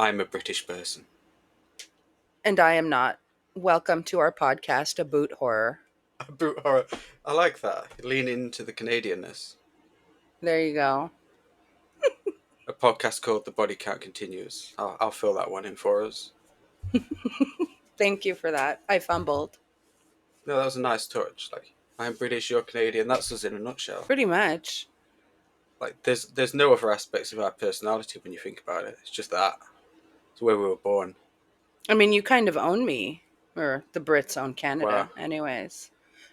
I'm a British person. And I am not. Welcome to our podcast, A Boot Horror. A boot horror. I like that. Lean into the Canadianness. There you go. A podcast called The Body Count Continues. I'll fill that one in for us. Thank you for that. I fumbled. No, that was a nice touch. Like, I'm British, you're Canadian. That's us in a nutshell. Pretty much. Like, there's no other aspects of our personality when you think about it. It's just that. It's where we were born. I mean, you kind of own me. Or the Brits own Wow. Canada, anyways.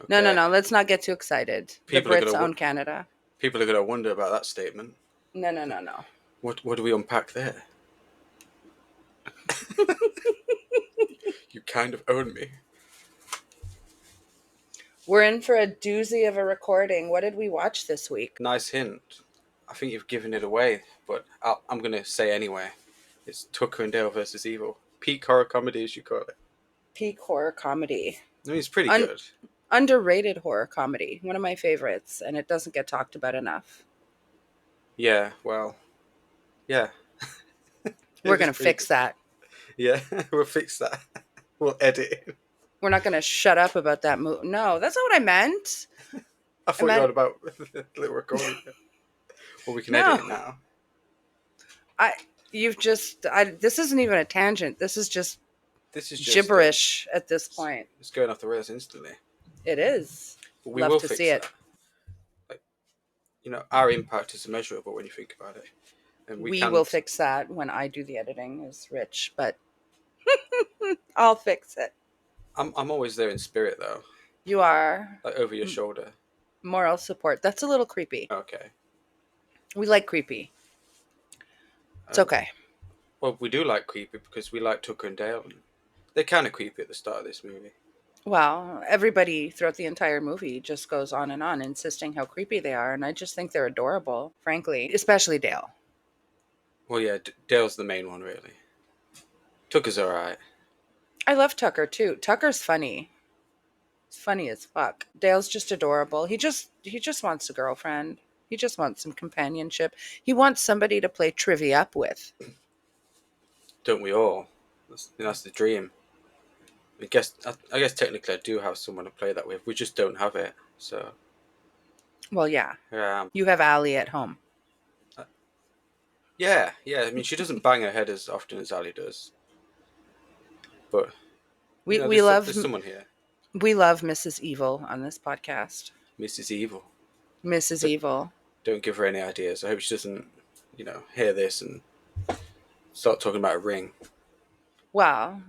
No, no, Okay. no. Let's not get too excited. The People are Brits gonna own Canada. people are gonna wonder about that statement. No, no, no, no. What do we unpack there? You kind of own me. We're in for a doozy of a recording. What did we watch this week? Nice hint. I think you've given it away, but I'm going to say anyway. It's Tucker and Dale versus Evil. Peak horror comedy, as you call it. Peak horror comedy. I mean, it's pretty good. Underrated horror comedy. One of my favorites, and it doesn't get talked about enough. Yeah, well, yeah. We're going to fix that. Yeah, we'll fix that. We'll edit it. We're not going to shut up about that movie. No, that's not what I meant. I thought you were on about the little recording. Well, we can edit it now. This isn't even a tangent. This is just gibberish at this point. It's going off the rails instantly. It is. But we Love will to fix see it. Like, our impact is immeasurable when you think about it. And we will fix that when I do the editing as Rich, but I'll fix it. I'm always there in spirit, though. You are. Like, over your shoulder. Moral support. That's a little creepy. Okay. We like creepy. It's okay. Well, we do like creepy because we like Tucker and Dale. And they're kind of creepy at the start of this movie. Well, everybody throughout the entire movie just goes on and on, insisting how creepy they are, and I just think they're adorable, frankly, especially Dale. Well, yeah, Dale's the main one, really. Tucker's alright. I love Tucker, too. Tucker's funny. He's funny as fuck. Dale's just adorable. He just wants a girlfriend. He just wants some companionship. He wants somebody to play trivia up with. Don't we all? That's the dream. I guess technically I do have someone to play that with. We just don't have it, so... Well, yeah. Yeah. You have Allie at home. Yeah. I mean, she doesn't bang her head as often as Ali does. But there's someone here. We love Mrs. Evil on this podcast. Mrs. Evil. Mrs. Evil. Don't give her any ideas. I hope she doesn't, hear this and start talking about a ring. Well,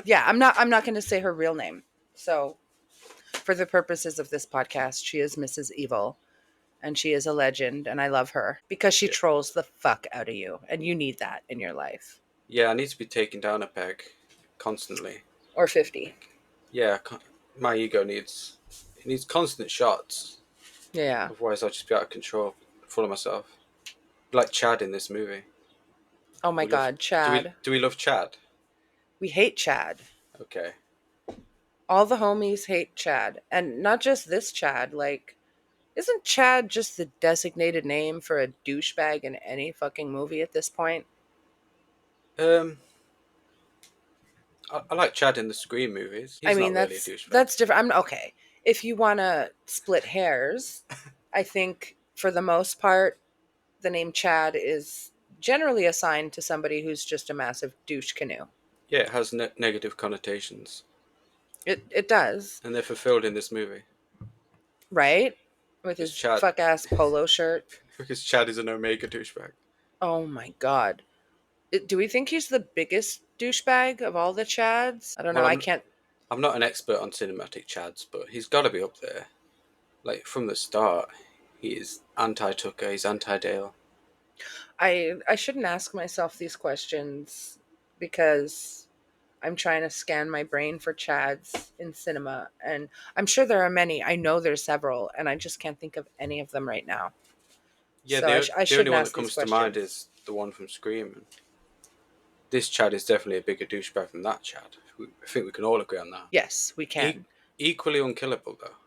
yeah, I'm not going to say her real name. So, for the purposes of this podcast, she is Mrs. Evil. And she is a legend, and I love her because she trolls the fuck out of you, and you need that in your life. Yeah, I need to be taken down a peg constantly. Or 50. Yeah, my ego needs constant shots. Yeah. Otherwise, I'll just be out of control, full of myself. Like Chad in this movie. Oh my God, Chad. Do we love Chad? We hate Chad. Okay. All the homies hate Chad, and not just this Chad, like... Isn't Chad just the designated name for a douchebag in any fucking movie at this point? I like Chad in the Scream movies. He's not really a douchebag. That's different. Okay. If you want to split hairs, I think for the most part, the name Chad is generally assigned to somebody who's just a massive douche canoe. Yeah, it has negative connotations. It does. And they're fulfilled in this movie. Right? With his fuck-ass polo shirt. Because Chad is an Omega douchebag. Oh my God. Do we think he's the biggest douchebag of all the Chads? I don't know. I'm not an expert on cinematic Chads, but he's got to be up there. Like, from the start, he is anti-Tucker, he's anti-Dale. I shouldn't ask myself these questions because... I'm trying to scan my brain for Chads in cinema, and I'm sure there are many. I know there's several, and I just can't think of any of them right now. Yeah, so the only one that comes to mind is the one from Scream. This Chad is definitely a bigger douchebag than that Chad. I think we can all agree on that. Yes, we can. Equally unkillable, though.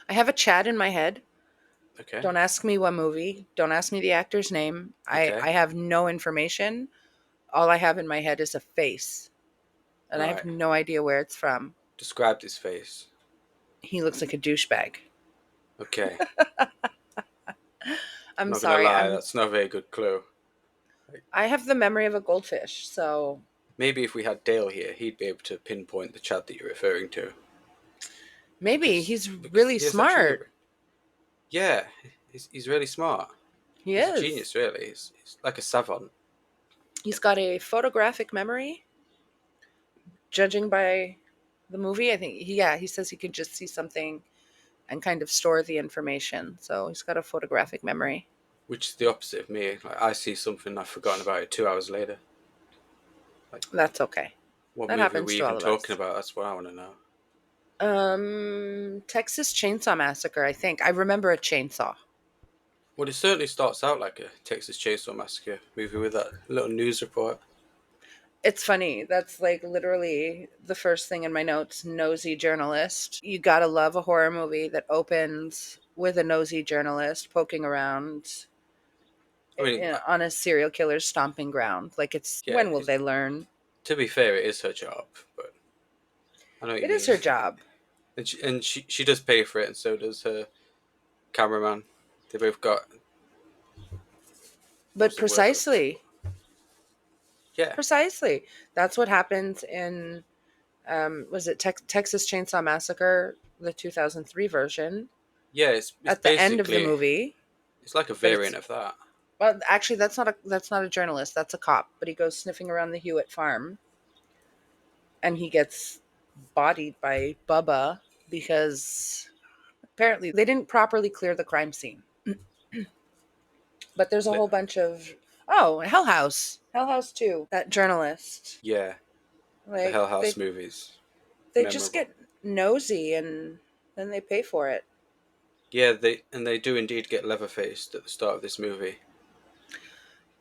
I have a Chad in my head Okay. Don't ask me what movie. Don't ask me the actor's name. Okay. I have no information. All I have in my head is a face, and I have Right. no idea where it's from. Described his face. He looks like a douchebag. Okay. I'm I'm not gonna sorry. lie, that's not a very good clue. Like, I have the memory of a goldfish, so maybe if we had Dale here, he'd be able to pinpoint the Chad that you're referring to. maybe Because he's because really he is actually smart. yeah, he's really smart. He He's a is. genius, really. He's like a savant. He's got a photographic memory, judging by the movie. I think, yeah, he says he can just see something and kind of store the information. So he's got a photographic memory. Which is the opposite of me. Like I see something, I've forgotten about it 2 hours later. Like, That's okay. what That movie are happens we to even all of talking us. about? That's what I want to know. Texas Chainsaw Massacre, I think. I remember a chainsaw. Well, it certainly starts out like a Texas Chainsaw Massacre movie with that little news report. It's funny. That's like literally the first thing in my notes. Nosy journalist. You gotta love a horror movie that opens with a nosy journalist poking around I mean, on a serial killer's stomping ground. Like, it's yeah. when will they learn? To be fair, it is her job, but I know what you It is mean. her job. And she does pay for it, and so does her cameraman. They both got what's But the word I'm looking for? precisely, Yeah, precisely, that's what happens in was it Texas Chainsaw Massacre, the 2003 version, yeah. It's at the end of the basically movie. it's like a But variant it's, of that. well, actually, that's not a journalist. That's a cop. But he goes sniffing around the Hewitt farm, and he gets bodied by Bubba because apparently they didn't properly clear the crime scene. But there's a Li- whole bunch of, oh, Hell House too. That journalist, Yeah, the like Hell House they movies, they just memorable. get nosy and then they pay for it. Yeah, they do indeed get leather faced at the start of this movie.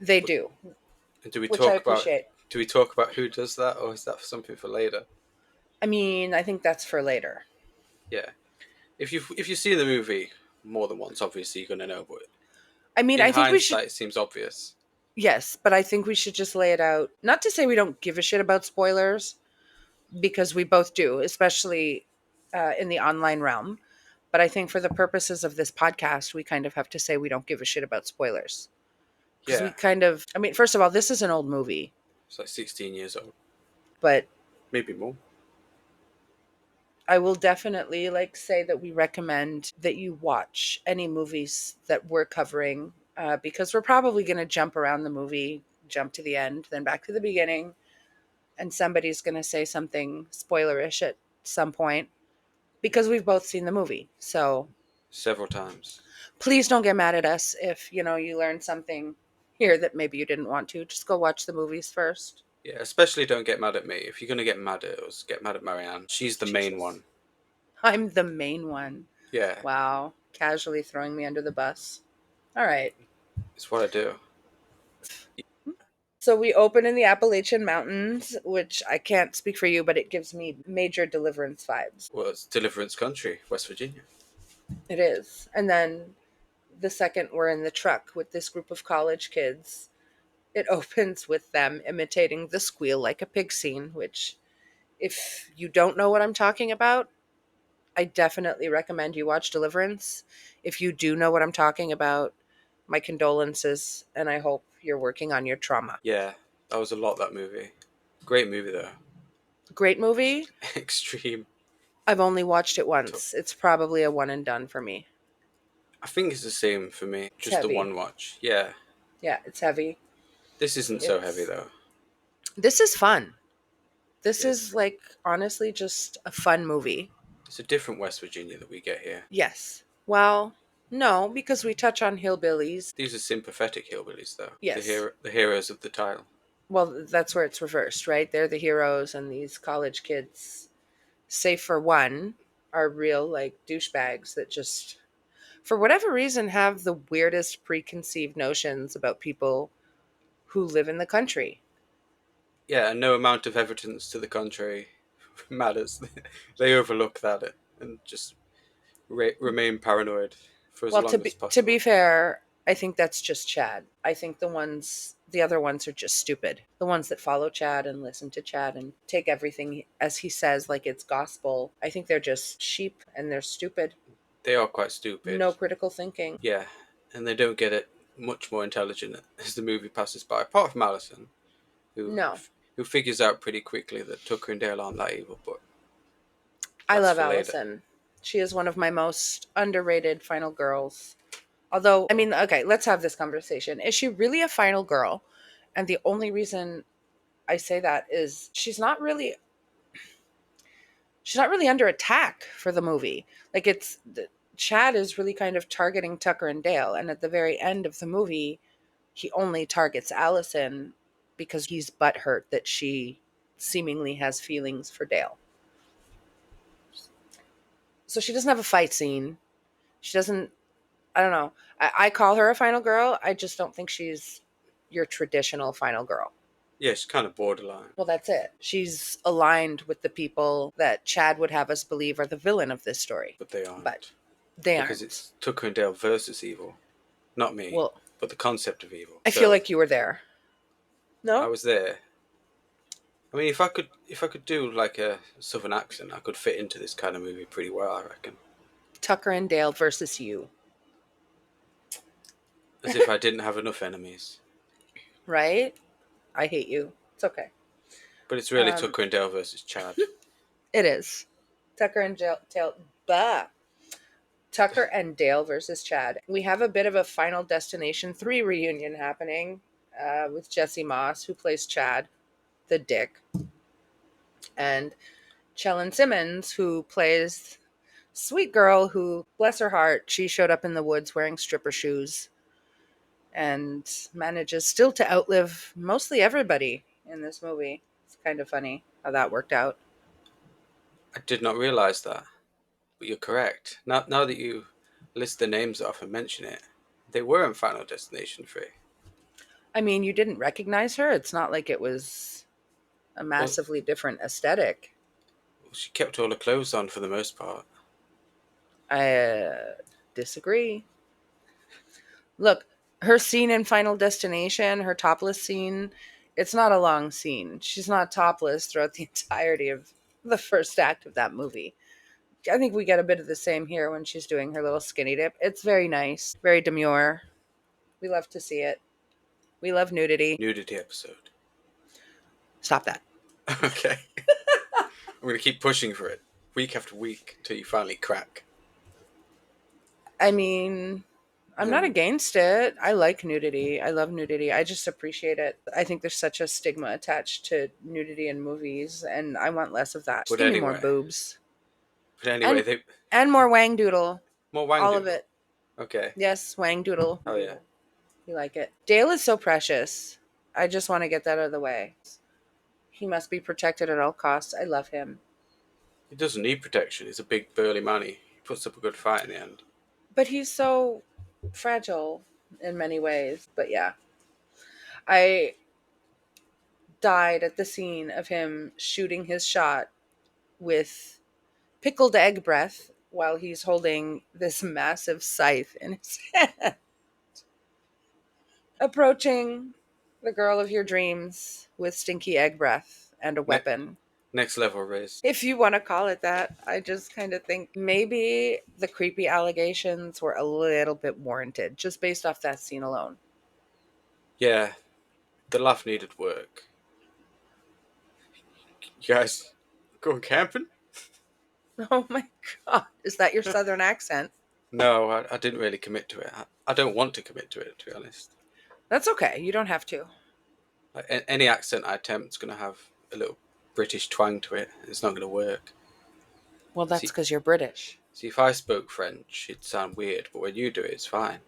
They But do, do we which I talk about appreciate. who does that, or is that for something for later? I mean, I think that's for later. Yeah, if you see the movie more than once, obviously you're gonna know. But I mean, in I think we should, hindsight, it seems obvious. yes, but I think we should just lay it out. Not to say we don't give a shit about spoilers, because we both do, especially in the online realm. But I think for the purposes of this podcast, we kind of have to say we don't give a shit about spoilers. Because we Yeah, kind of, I mean, first of all, this is an old movie, it's like 16 years old, but maybe more. I will definitely like say that we recommend that you watch any movies that we're covering, because we're probably going to jump around the movie, jump to the end, then back to the beginning, and somebody's going to say something spoilerish at some point because we've both seen the movie. So Several times. please don't get mad at us if you learn something here that maybe you didn't want to. Just go watch the movies first. Yeah, especially don't get mad at me. If you're gonna get mad at us, get mad at Marianne. She's the main Jesus. one. I'm the main one. Yeah, Wow. Casually throwing me under the bus. All right. it's what I do. So we open in the Appalachian Mountains, which I can't speak for you, but it gives me major Deliverance vibes. Well, it's Deliverance Country, West Virginia. It is. And then the second we're in the truck with this group of college kids, it opens with them imitating the squeal like a pig scene, which, if you don't know what I'm talking about, I definitely recommend you watch Deliverance. If you do know what I'm talking about, my condolences, and I hope you're working on your trauma. Yeah, that was a lot, that movie. Great movie, though. Great movie. Extreme. I've only watched it To- once. It's probably a one and done for me. I think it's the same for me. It's Just the heavy. one watch. Yeah. Yeah, it's heavy. This isn't so heavy, It's though. This is fun. This Yes. is like honestly just a fun movie. It's a different West Virginia that we get here. Yes. Well, no, because we touch on hillbillies. These are sympathetic hillbillies, though. Yes. The heroes of the title. Well, that's where it's reversed, right? They're the heroes, and these college kids, save for one, are real like douchebags that just, for whatever reason, have the weirdest preconceived notions about people who live in the country. Yeah, and no amount of evidence to the contrary matters. They overlook that and just remain paranoid. for as Well, long as to be possible. fair, I think that's just Chad. I think the other ones are just stupid. The ones that follow Chad and listen to Chad and take everything as he says like it's gospel. I think they're just sheep and they're stupid. They are quite stupid. No critical thinking. Yeah, and they don't get it much more intelligent as the movie passes by. Apart from Alison, who No. who figures out pretty quickly that Tucker and Dale aren't that evil, but I that's love for later. Allison. She is one of my most underrated final girls. Although, I mean, okay, let's have this conversation. Is she really a final girl? And the only reason I say that is she's not really under attack for the movie. Like Chad is really kind of targeting Tucker and Dale, and at the very end of the movie, he only targets Allison because he's butthurt that she seemingly has feelings for Dale. So she doesn't have a fight scene. She doesn't. I don't know. I call her a final girl. I just don't think she's your traditional final girl. Yeah, she's kind of borderline, Well, that's it. She's aligned with the people that Chad would have us believe are the villain of this story, but they but aren't. they Because aren't. it's Tucker and Dale versus evil. Not me, Well, but the concept of evil. I feel So like you were there. I No? was there. I mean, if I could do like a southern accent, I could fit into this kind of movie pretty well, I reckon. Tucker and Dale versus you, As if I didn't have enough enemies. right? I hate you. It's okay. But it's really Um, Tucker and Dale versus Chad. it is. Tucker and Dale. Bah. Tucker and Dale versus Chad. We have a bit of a Final Destination 3 reunion happening with Jesse Moss, who plays Chad, the dick, and Chellen Simmons, who plays sweet girl who, bless her heart, she showed up in the woods wearing stripper shoes and manages still to outlive mostly everybody in this movie. It's kind of funny how that worked out. I did not realise that, but you're correct. Now that you list the names off and mention it, they were in Final Destination 3. I mean, you didn't recognize her. It's not like it was a Well, massively different aesthetic. she kept all her clothes on for the most part. I disagree. Look, her scene in Final Destination, her topless scene, it's not a long scene. She's not topless throughout the entirety of the first act of that movie. I think we get a bit of the same here when she's doing her little skinny dip. It's very nice, very demure. We love to see it. We love nudity. Nudity episode. Stop that. Okay. I'm going to keep pushing for it, week after week, until you finally crack. I mean, I'm not against it. I like nudity. I love nudity. I just appreciate it. I think there's such a stigma attached to nudity in movies, and I want less of that. Just But give me more anyway, boobs but anyway, and they more wang doodle. more Wang All of Doodle. it. Okay. Yes, wang doodle. Oh yeah. You like it. Dale is so precious. I just want to get that out of the way. He must be protected at all costs. I love him. He doesn't need protection. He's a big burly man. He puts up a good fight in the end. But he's so fragile in many ways. But yeah, I died at the scene of him shooting his shot with pickled egg breath while he's holding this massive scythe in his hand. Approaching the girl of your dreams with stinky egg breath and a Ne- weapon. Next level Riz. If you want to call it that, I just kind of think maybe the creepy allegations were a little bit warranted just based off that scene alone. Yeah, the laugh needed work. You guys going camping? Oh my God. Is that your southern accent? No, I didn't really commit to it. I don't want to commit to it, to be honest. That's okay. You don't have to. Like, any accent I attempt is going to have a little British twang to it. It's not going to work. Well, that's See, because you're British. see, if I spoke French, it'd sound weird, but when you do it, it's fine.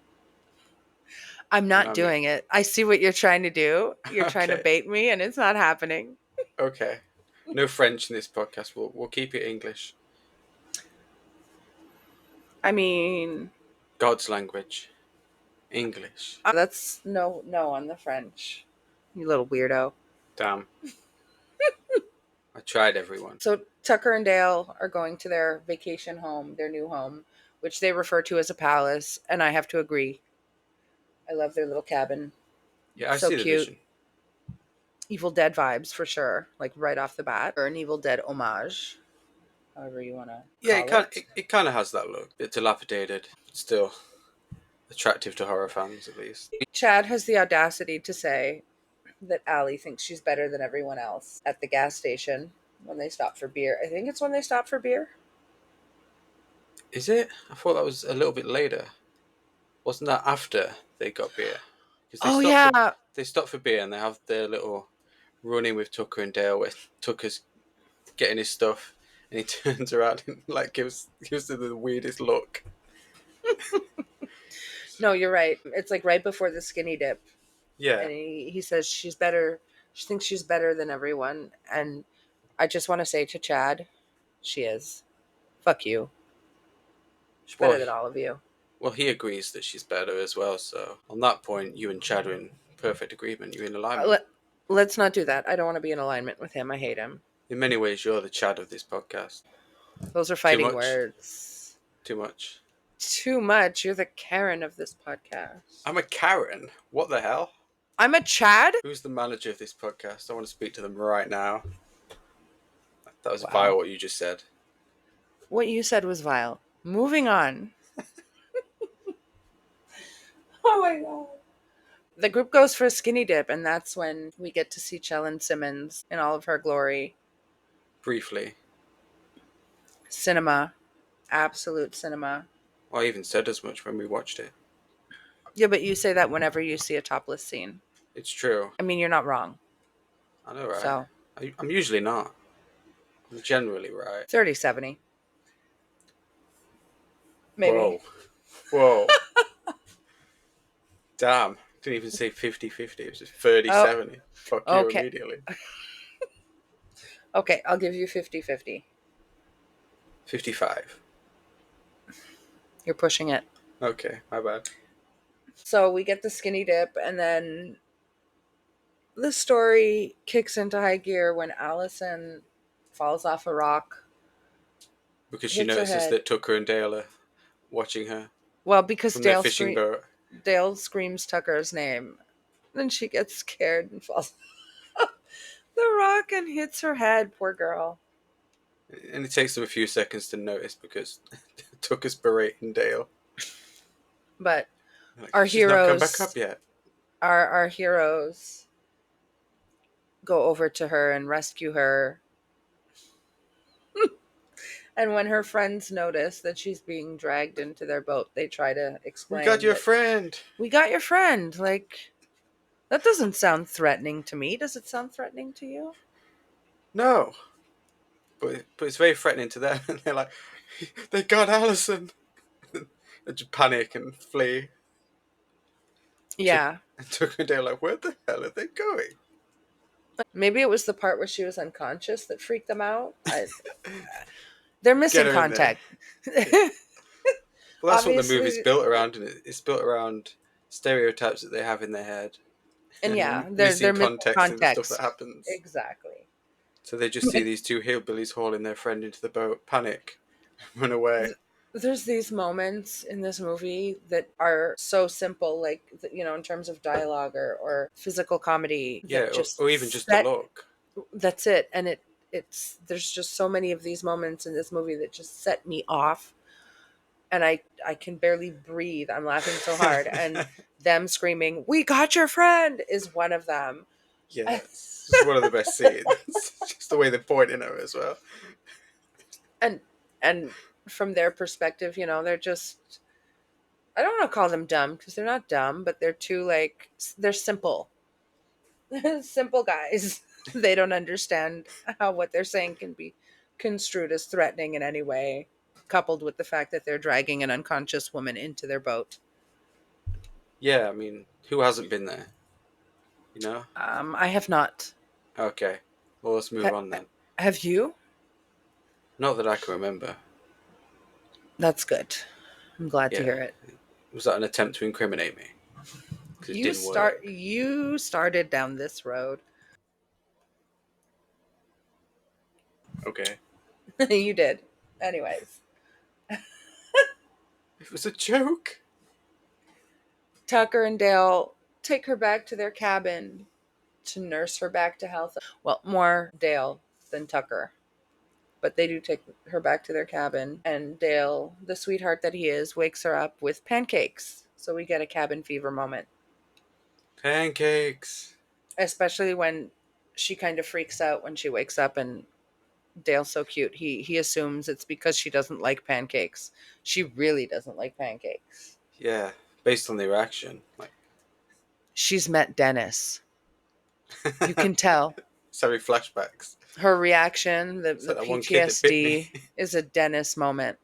I'm You know not what I mean? doing it. I see what you're trying to do. You're trying to Okay, bait me, and it's not happening. okay. No French in this podcast. We'll keep it English. I mean, God's language, English. that's no on the French. You little weirdo. Damn, I tried everyone. So Tucker and Dale are going to their vacation home, their new home, which they refer to as a palace, and I have to agree. I love their little cabin. Yeah, I So see the cute. vision. Evil Dead vibes for sure, like right off the bat, or an Evil Dead homage, however you want to Yeah, call it. it kind of has that look. Bit dilapidated, but still attractive to horror fans at least. Chad has the audacity to say that Allie thinks she's better than everyone else at the gas station when they stop for beer. I think it's when they stop for beer. Is it? I thought that was a little bit later. Wasn't that after they got beer? Because Oh yeah. they stop for beer and they have their little running with Tucker and Dale, where Tucker's getting his stuff, and he turns around and like gives her the weirdest look. No, you're right. It's like right before the skinny dip, Yeah, and he says she's better. She thinks she's better than everyone, and I just want to say to Chad, she is. Fuck you. She's better well, than all of you. he agrees that she's better as well. So on that point, you and Chad are in perfect agreement. You're in alignment. Let, let's not do that. I don't want to be in alignment with him. I hate him. In many ways, you're the Chad of this podcast. Those are Too fighting much. words. Too much. Too much. You're the Karen of this podcast. I'm a Karen. What the hell? I'm a Chad? Who's the manager of this podcast? I want to speak to them right now. That was vile Wow. what you just said. What you said was vile. Moving on. Oh my god. The group goes for a skinny dip, and that's when we get to see Chellen Simmons in all of her glory. Briefly. Cinema. Absolute cinema. Well, I even said as much when we watched it. Yeah, but you say that whenever you see a topless scene. It's true. I mean, you're not wrong. I know, right? So, I'm usually not. I'm generally right. 30-70. Maybe. Whoa. Whoa. Damn. Didn't even say 50-50. It was just thirty Oh, seventy. Fuck you okay. immediately. Okay, I'll give you 50-50. 55. You're pushing it. Okay, my bad. So we get the skinny dip, and then the story kicks into high gear when Allison falls off a rock, Because she hits her notices head. that Tucker and Dale are watching her Well, because from their fishing boat. Dale screams Tucker's name. Then she gets scared and falls off the rock and hits her head. Poor girl. And it takes them a few seconds to notice because Tucker's berating Dale. But Like, our she's not come back up heroes, yet. our heroes, go over to her and rescue her. And when her friends notice that she's being dragged into their boat, they try to We got explain your that friend. we got your friend. Like, that doesn't sound threatening to me. Does it sound threatening to you? No. But it's very threatening to them. And they're like, they got Allison. They just panic and flee. Yeah. And Tucker and Dale are like, where the hell are they going? Maybe it was the part where she was unconscious that freaked them out. They're Get missing her in there. context. Yeah. Well, that's what the movie's Obviously, built around, and it's built around stereotypes that they have in their head and and yeah, missing they're missing context in the stuff that context. happens. Exactly. So they just see these two hillbillies hauling their friend into the boat, panic, run away. There's these moments in this movie that are so simple, like, in terms of dialogue or physical comedy, Yeah, that just or even just a set. look. That's it, and it's there's just so many of these moments in this movie that just set me off, and I can barely breathe. I'm laughing so hard, and them screaming, "We got your friend!" is one of them. Yeah, it's one of the best scenes. Just the way they're pointing at her as well. and and from their perspective, they're just, I don't want to call them dumb because they're not dumb, but they're too, like, they're simple. Simple guys. They don't understand how what they're saying can be construed as threatening in any way, coupled with the fact that they're dragging an unconscious woman into their boat. Yeah, I mean, who hasn't been there? You know? I have not. Okay, well, let's move on then. Have you? Not that I can remember. That's good. I'm glad to Yeah. hear it. Was that an attempt to incriminate me? Because it You didn't start. work. You started down this road. Okay. You did. Anyways, It was a joke. Tucker and Dale take her back to their cabin to nurse her back to health. Well, more Dale than Tucker. But they do take her back to their cabin, and Dale, the sweetheart that he is, wakes her up with pancakes. So we get a cabin fever moment. Pancakes. Especially when she kind of freaks out when she wakes up, and Dale's so cute. He assumes it's because she doesn't like pancakes. She really doesn't like pancakes. Yeah, based on the reaction. Like, She's met Dennis. You can tell. sorry, flashbacks. Her reaction, It's the like that one kid that bit me. PTSD, is a Dennis moment.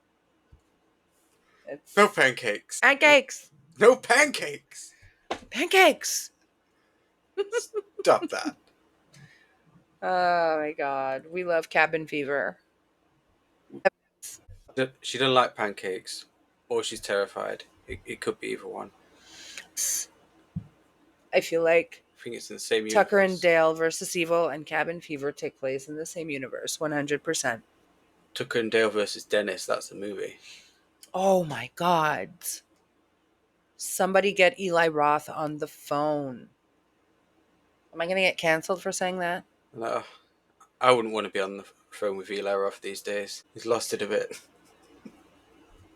No It's pancakes. pancakes. No pancakes. Pancakes. Stop that. Oh my god, we love cabin fever. She doesn't like pancakes, or she's terrified. It could be either one. I feel like I think it's in the same universe. Tucker and Dale versus Evil and Cabin Fever take place in the same universe, 100%. Tucker and Dale versus Dennis. That's the movie. Oh my god. Somebody get Eli Roth on the phone. Am I going to get canceled for saying that? No, I wouldn't want to be on the phone with Eli Roth these days. He's lost it a bit.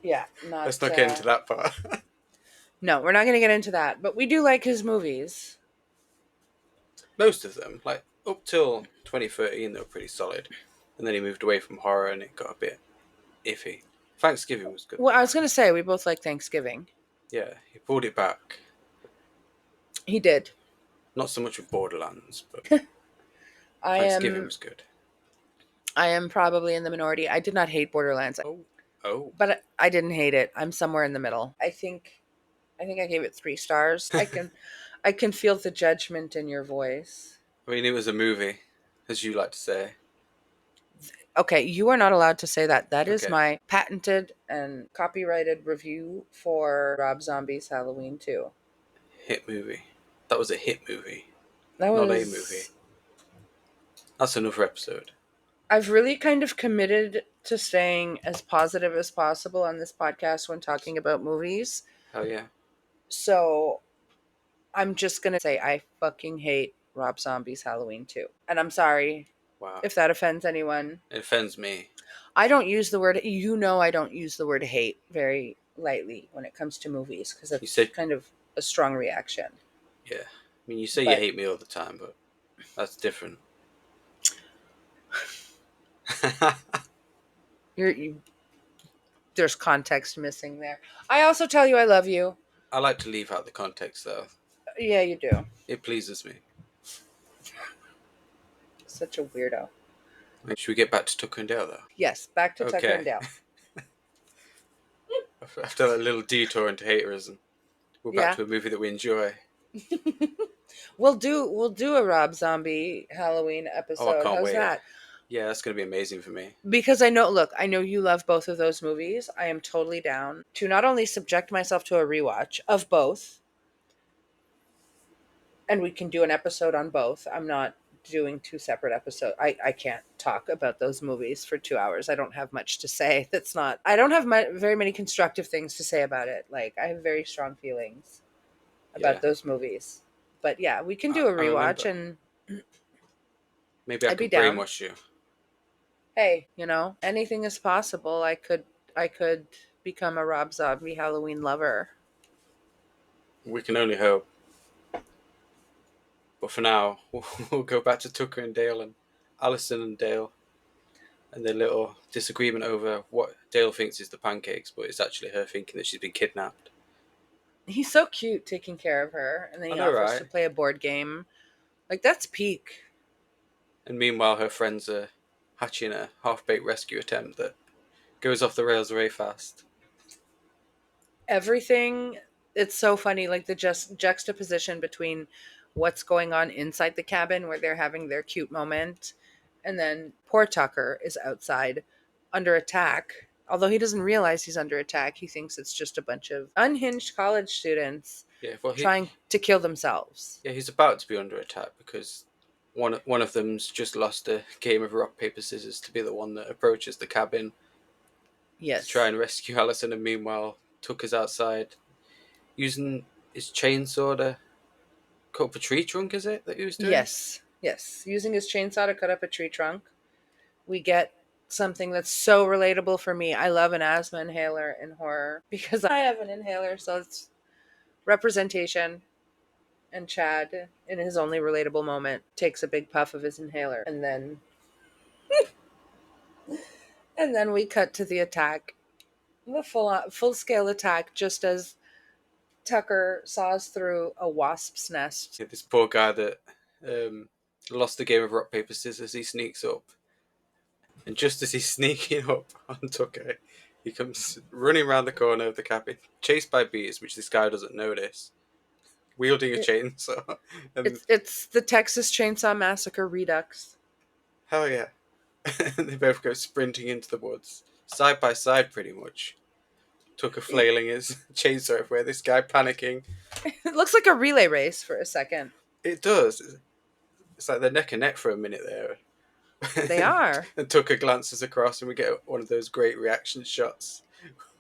Yeah, Let's not get into that part. No, we're not going to get into that, but we do like his movies. Most of them, like up till 2013, they were pretty solid, and then he moved away from horror, and it got a bit iffy. Thanksgiving was good. Well, I was going to say we both like Thanksgiving. Yeah, he pulled it back. He did. Not so much with Borderlands, but Thanksgiving was good. I am probably in the minority. I did not hate Borderlands. Oh. But I didn't hate it. I'm somewhere in the middle. I think I gave it 3 stars. I can feel the judgment in your voice. I mean, it was a movie, as you like to say. Okay, you are not allowed to say that. That is my patented and copyrighted review for Rob Zombie's Halloween 2. Hit movie. That was a hit movie. That was not a movie. That's another episode. I've really kind of committed to staying as positive as possible on this podcast when talking about movies. Hell yeah. So I'm just going to say I fucking hate Rob Zombie's Halloween 2. And I'm sorry if that offends anyone. It offends me. I don't use the word, I don't use the word hate very lightly when it comes to movies because it's kind of a strong reaction. Yeah. I mean, you say you hate me all the time, but that's different. There's context missing there. I also tell you I love you. I like to leave out the context, though. Yeah, you do. It pleases me. Such a weirdo. Should we get back to Tucker and Dale, though? Yes, back to Tucker and Dale. After that little detour into haterism, we're back to a movie that we enjoy. We'll do a Rob Zombie Halloween episode. Oh, I can't How's wait. that? Yeah, that's going to be amazing for me. Because I know you love both of those movies. I am totally down to not only subject myself to a rewatch of both, and we can do an episode on both. I'm not doing 2 separate episodes. I can't talk about those movies for 2 hours. I don't have much to say. I don't have very many constructive things to say about it. Like, I have very strong feelings about those movies. But yeah, we can do a rewatch and maybe I can brainwash you. Hey, anything is possible. I could become a Rob Zombie Halloween lover. We can only hope. But for now, we'll go back to Tucker and Dale and Alison and Dale and their little disagreement over what Dale thinks is the pancakes, but it's actually her thinking that she's been kidnapped. He's so cute taking care of her, and then he offers to play a board game. Like, that's peak. And meanwhile, her friends are hatching a half-baked rescue attempt that goes off the rails very fast. Everything, it's so funny, like the juxtaposition between what's going on inside the cabin where they're having their cute moment, and then poor Tucker is outside under attack. Although he doesn't realize he's under attack, he thinks it's just a bunch of unhinged college students trying to kill themselves. Yeah, he's about to be under attack because one of them's just lost a game of rock, paper, scissors to be the one that approaches the cabin to try and rescue Alison, and meanwhile Tucker's outside using his chainsaw to cut up a tree trunk, is it, that he was doing? Yes, yes. Using his chainsaw to cut up a tree trunk, we get something that's so relatable for me. I love an asthma inhaler in horror because I have an inhaler, so it's representation. And Chad, in his only relatable moment, takes a big puff of his inhaler, and then we cut to the attack, the full scale attack, just as Tucker saws through a wasp's nest. Yeah, this poor guy that lost the game of rock paper scissors. He sneaks up, and just as he's sneaking up on Tucker, he comes running around the corner of the cabin, chased by bees, which this guy doesn't notice, wielding a It, chainsaw. And it's the Texas Chainsaw Massacre Redux. hell yeah, and they both go sprinting into the woods, side by side, pretty much. Tucker It, flailing his chainsaw everywhere. This guy panicking. it looks like a relay race for a second. It does. It's like they're neck and neck for a minute there. They are. And Tucker glances across, and we get one of those great reaction shots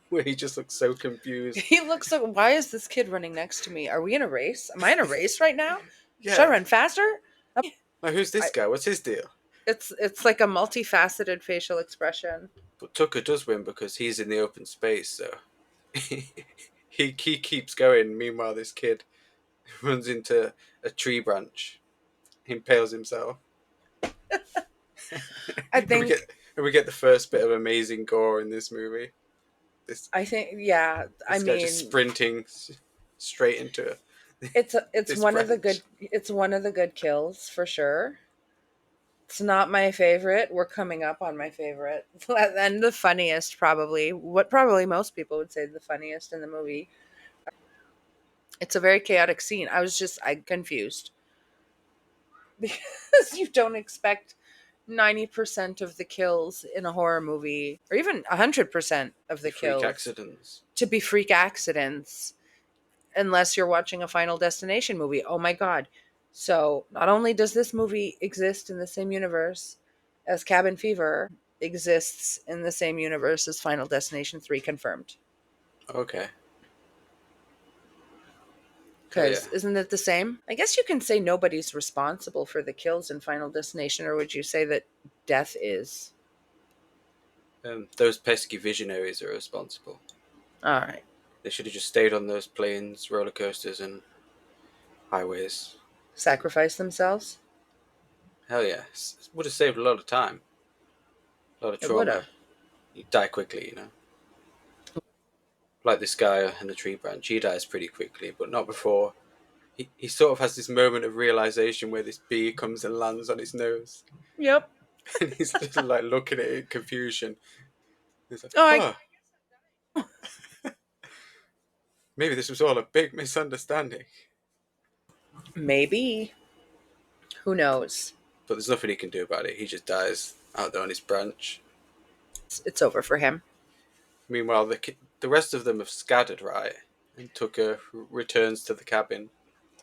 where he just looks so confused. He looks like, why is this kid running next to me? Are we in a race? Am I in a race right now? Should I Yeah. run faster? Now, who's this I, guy? What's his deal? it's like a multifaceted facial expression. But Tucker does win because he's in the open space, so he keeps going. Meanwhile, this kid runs into a tree branch, impales himself. I and we get think and we get the first bit of amazing gore in this movie. This I think yeah, I this guy just mean sprinting straight into it's this one of the branch. good kills for sure. It's not my favorite. We're coming up on my favorite. And the funniest probably. What probably most people would say the funniest in the movie. It's a very chaotic scene. I confused because you don't expect 90% of the kills in a horror movie or even 100% of The the freak kills accidents. to be freak accidents unless you're watching a Final Destination movie. Oh my God. So, not only does this movie exist in the same universe as Cabin Fever, exists in the same universe as Final Destination 3 confirmed. Okay. Hell yeah. Because isn't it the same? I guess you can say nobody's responsible for the kills in Final Destination, or would you say that death is? Those pesky visionaries are responsible. All right. They should have just stayed on those planes, roller coasters, and highways. Sacrifice themselves? Hell yeah. Would have saved a lot of time, a lot of It would trauma. have. You die quickly, you know. Like this guy in the tree branch, he dies pretty quickly, but not before. He sort of has this moment of realization where this bee comes and lands on his nose. Yep. And he's just like looking at it in confusion. He's like, Oh, huh, maybe this was all a big misunderstanding. maybe. Who knows? But there's nothing he can do about it. He just dies out there on his branch. It's over for him. Meanwhile, the rest of them have scattered, right? And Tucker returns to the cabin,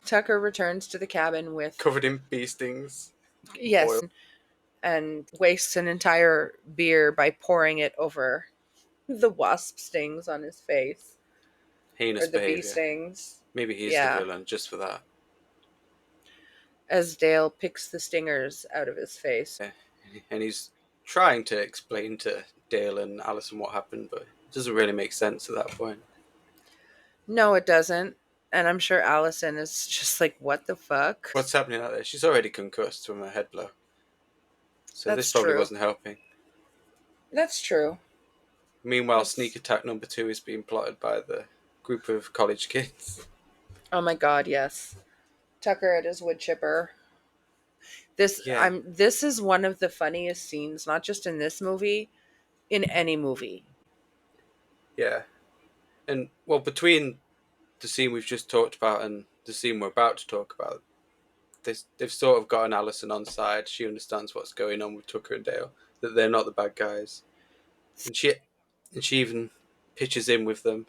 Tucker returns to the cabin with, covered in bee stings, yes, oil, and wastes an entire beer by pouring it over the wasp stings on his face, or heinous the bee behaviour. stings. Maybe he's the Yeah, villain just for that. as Dale picks the stingers out of his face. Yeah. And he's trying to explain to Dale and Alison what happened, but it doesn't really make sense at that point. No, it doesn't. And I'm sure Allison is just like, what the fuck? What's happening out there? She's already concussed from a head blow, so this That's probably true. wasn't helping. That's true. Meanwhile, sneak That's, attack number 2 is being plotted by the group of college kids. oh my God, yes. Tucker at his wood chipper. Yeah, This is one of the funniest scenes, not just in this movie, in any movie. yeah. And, well, between the scene we've just talked about and the scene we're about to talk about, they've sort of gotten Alison on side. She understands what's going on with Tucker and Dale, that they're not the bad guys. And she even pitches in with them,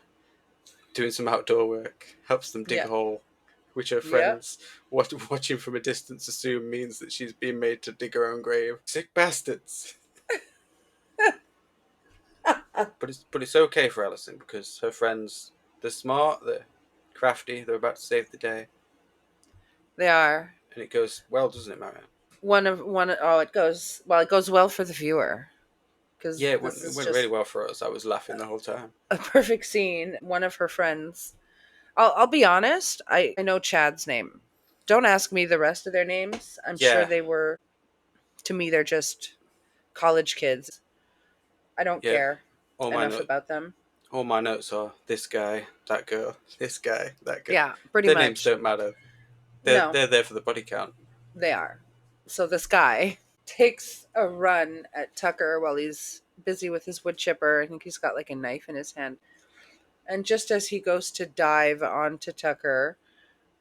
doing some outdoor work, helps them dig a Yeah. hole, which her Yep. friends watching from a distance assume means that she's being made to dig her own grave. Sick bastards. But it's okay for Alison because her friends, they're smart, they're crafty, they're about to save the day, They are. and it goes well, doesn't it, Marianne? Oh, it goes well. It goes well for the viewer Yeah, because it went, this it is went really just well for us. I was laughing the whole time. a perfect scene. One of her friends. I'll be honest. I know Chad's name. Don't ask me the rest of their names. I'm sure Yeah, they were. To me, they're just college kids. I don't yeah. care All my enough note, about them. all my notes are this guy, that girl, this guy, that girl. Yeah, pretty Their names much. don't matter. They're No, they're there for the body count. they are. So this guy takes a run at Tucker while he's busy with his wood chipper. I think he's got like a knife in his hand. And just as he goes to dive onto Tucker,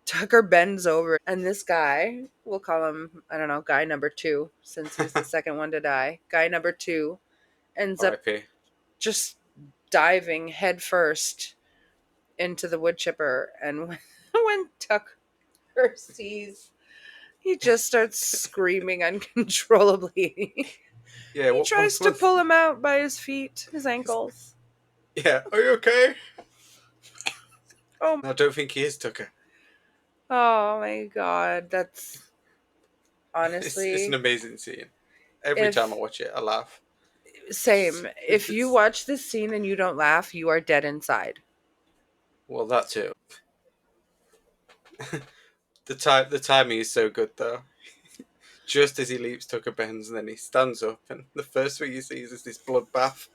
Tucker bends over, and this guy, we'll call him, I don't know, guy number two, since he's the second one to die. Guy number two ends up R.I.P. just diving headfirst into the wood chipper. And when Tucker sees, he just starts screaming uncontrollably. Yeah, He what tries was to was pull him out by his feet, his ankles. yeah? Are you okay? Oh, I don't think he is Tucker. oh my god, that's It's an honestly, amazing scene. Every time I if watch it, I laugh. same. If you It's watch this scene and you don't laugh, you are dead inside. well, that too. The timing is so good though. Just as he leaps, Tucker bends, and then he stands up, and the first thing he sees is this bloodbath.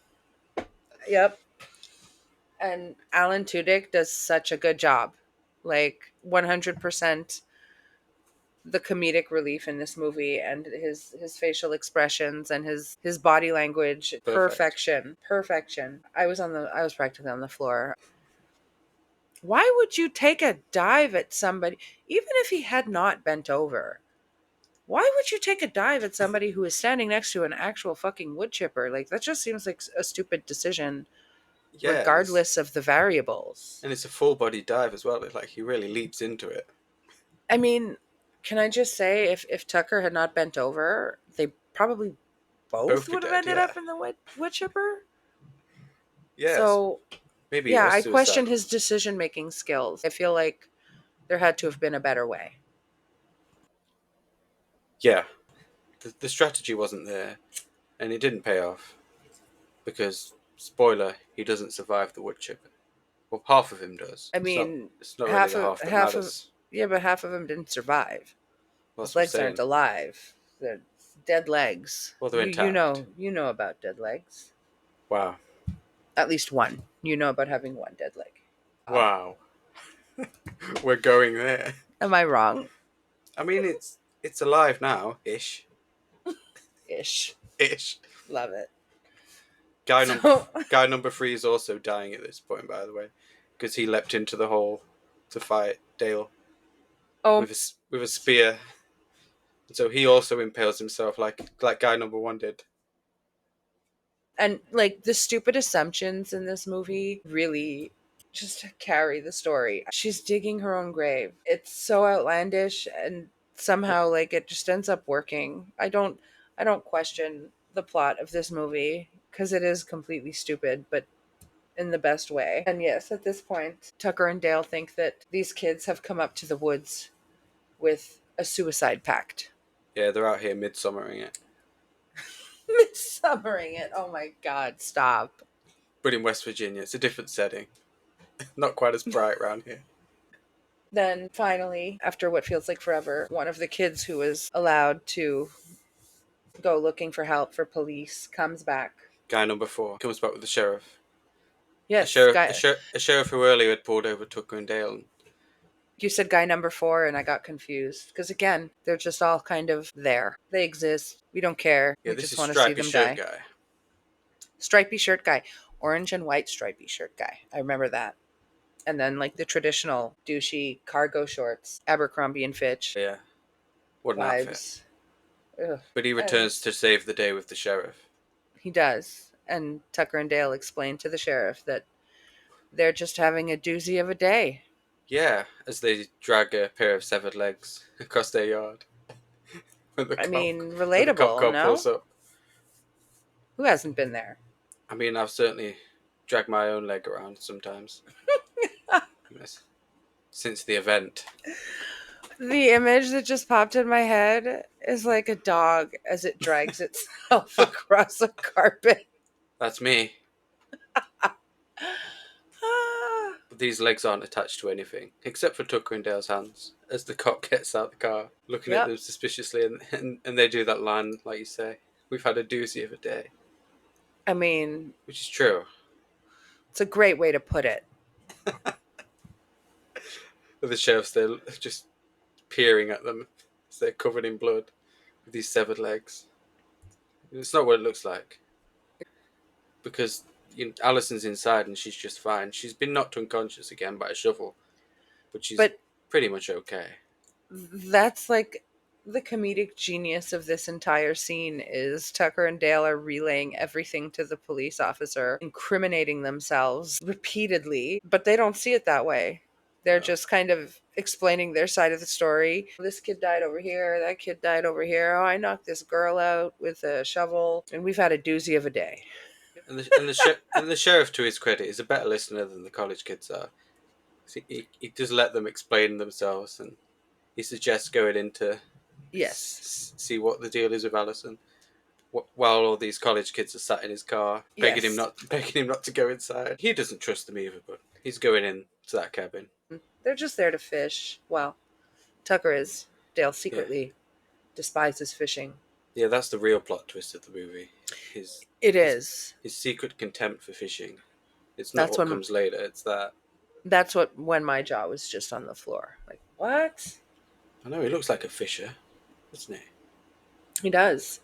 Yep. And Alan Tudyk does such a good job. Like 100% the comedic relief in this movie, and his facial expressions and his body language, Perfect. perfection. I was practically on the floor. Why would you take a dive at somebody even if he had not bent over? Why would you take a dive at somebody who is standing next to an actual fucking wood chipper? Like that just seems like a stupid decision Yeah, regardless of the variables. and it's a full body dive as well. It's like he really leaps into it. I mean, can I just say if Tucker had not bent over, they probably both Both be would have dead. ended Yeah, up in the wood chipper. yes. So, Maybe it yeah, was I question suicidal. his decision making skills. I feel like there had to have been a better way. Yeah, the strategy wasn't there, and it didn't pay off because spoiler, he doesn't survive the wood chipper. Well, half of him does. I It's not. mean, It's not really the half that half of matters. yeah, but half of them didn't survive. Well, His that's what I'm legs aren't saying. alive. They're dead legs. Well, they're intact. You know about dead legs. Wow. At least one. You know about having one dead leg. Oh, Wow. We're going there. am I wrong? I mean, it's alive now, ish, Ish. ish. Love it. Guy number So, guy number three is also dying at this point, by the way, because he leapt into the hole to fight Dale oh, with a spear, and so he also impales himself like guy number one did. and like the stupid assumptions in this movie really just carry the story. She's digging her own grave. It's so outlandish and somehow like it just ends up working. I don't question the plot of this movie because it is completely stupid, but in the best way. And yes, at this point, Tucker and Dale think that these kids have come up to the woods with a suicide pact. Yeah, they're out here midsommering it, Midsummering it. Oh my god, stop. but in West Virginia, it's a different setting. Not quite as bright around here. Then finally, after what feels like forever, one of the kids who was allowed to go looking for help for police comes back. Guy number four comes back with the sheriff. A Yes, sheriff, a, guy. sher- a sheriff who earlier had pulled over Tucker and Dale. You said guy number four, and I got confused. Because again, they're just all kind of there. They exist. We don't care. Yeah, We this just is want to see stripy them shirt die. guy. Stripy shirt guy. Orange and white stripy shirt guy. I remember that. And then, like, the traditional douchey cargo shorts, Abercrombie and Fitch Yeah, what an outfit. vibes. Ugh. But he And returns to save the day with the sheriff. he does. And Tucker and Dale explain to the sheriff that they're just having a doozy of a day. Yeah, as they drag a pair of severed legs across their yard when the I cop mean, when the cop relatable, car pulls no? up. Who hasn't been there? I mean, I've certainly dragged my own leg around sometimes. Yes. Since the event. The image that just popped in my head is like a dog as it drags itself across a carpet. That's me. Ah, But these legs aren't attached to anything, except for Tucker and Dale's hands, as the cop gets out the car, looking at yep. them suspiciously, and they do that line, like you say, we've had a doozy of a day, I mean, which is true. it's a great way to put it. But the sheriff's there just peering at them as they're covered in blood with these severed legs. It's not what it looks like, because Allison's inside and she's just fine. She's been knocked unconscious again by a shovel, but she's But pretty much okay. that's like the comedic genius of this entire scene is Tucker and Dale are relaying everything to the police officer, incriminating themselves repeatedly, but they don't see it that way. They're No. just kind of explaining their side of the story. This kid died over here, that kid died over here. Oh, I knocked this girl out with a shovel, and we've had a doozy of a day. And the sheriff, to his credit, is a better listener than the college kids are. He does let them explain themselves, and he suggests going in to Yes. see what the deal is with Allison. While all these college kids are sat in his car, Yes. begging him not to go inside. He doesn't trust them either, but he's going in to that cabin. They're just there to fish. Well, Tucker is. Dale Yeah, secretly despises fishing. yeah, that's the real plot twist of the movie. His It his is. his secret contempt for fishing. It's not That's what when comes later. It's that. when my jaw was just on the floor. Like, what? I know he looks like a fisher, doesn't He does.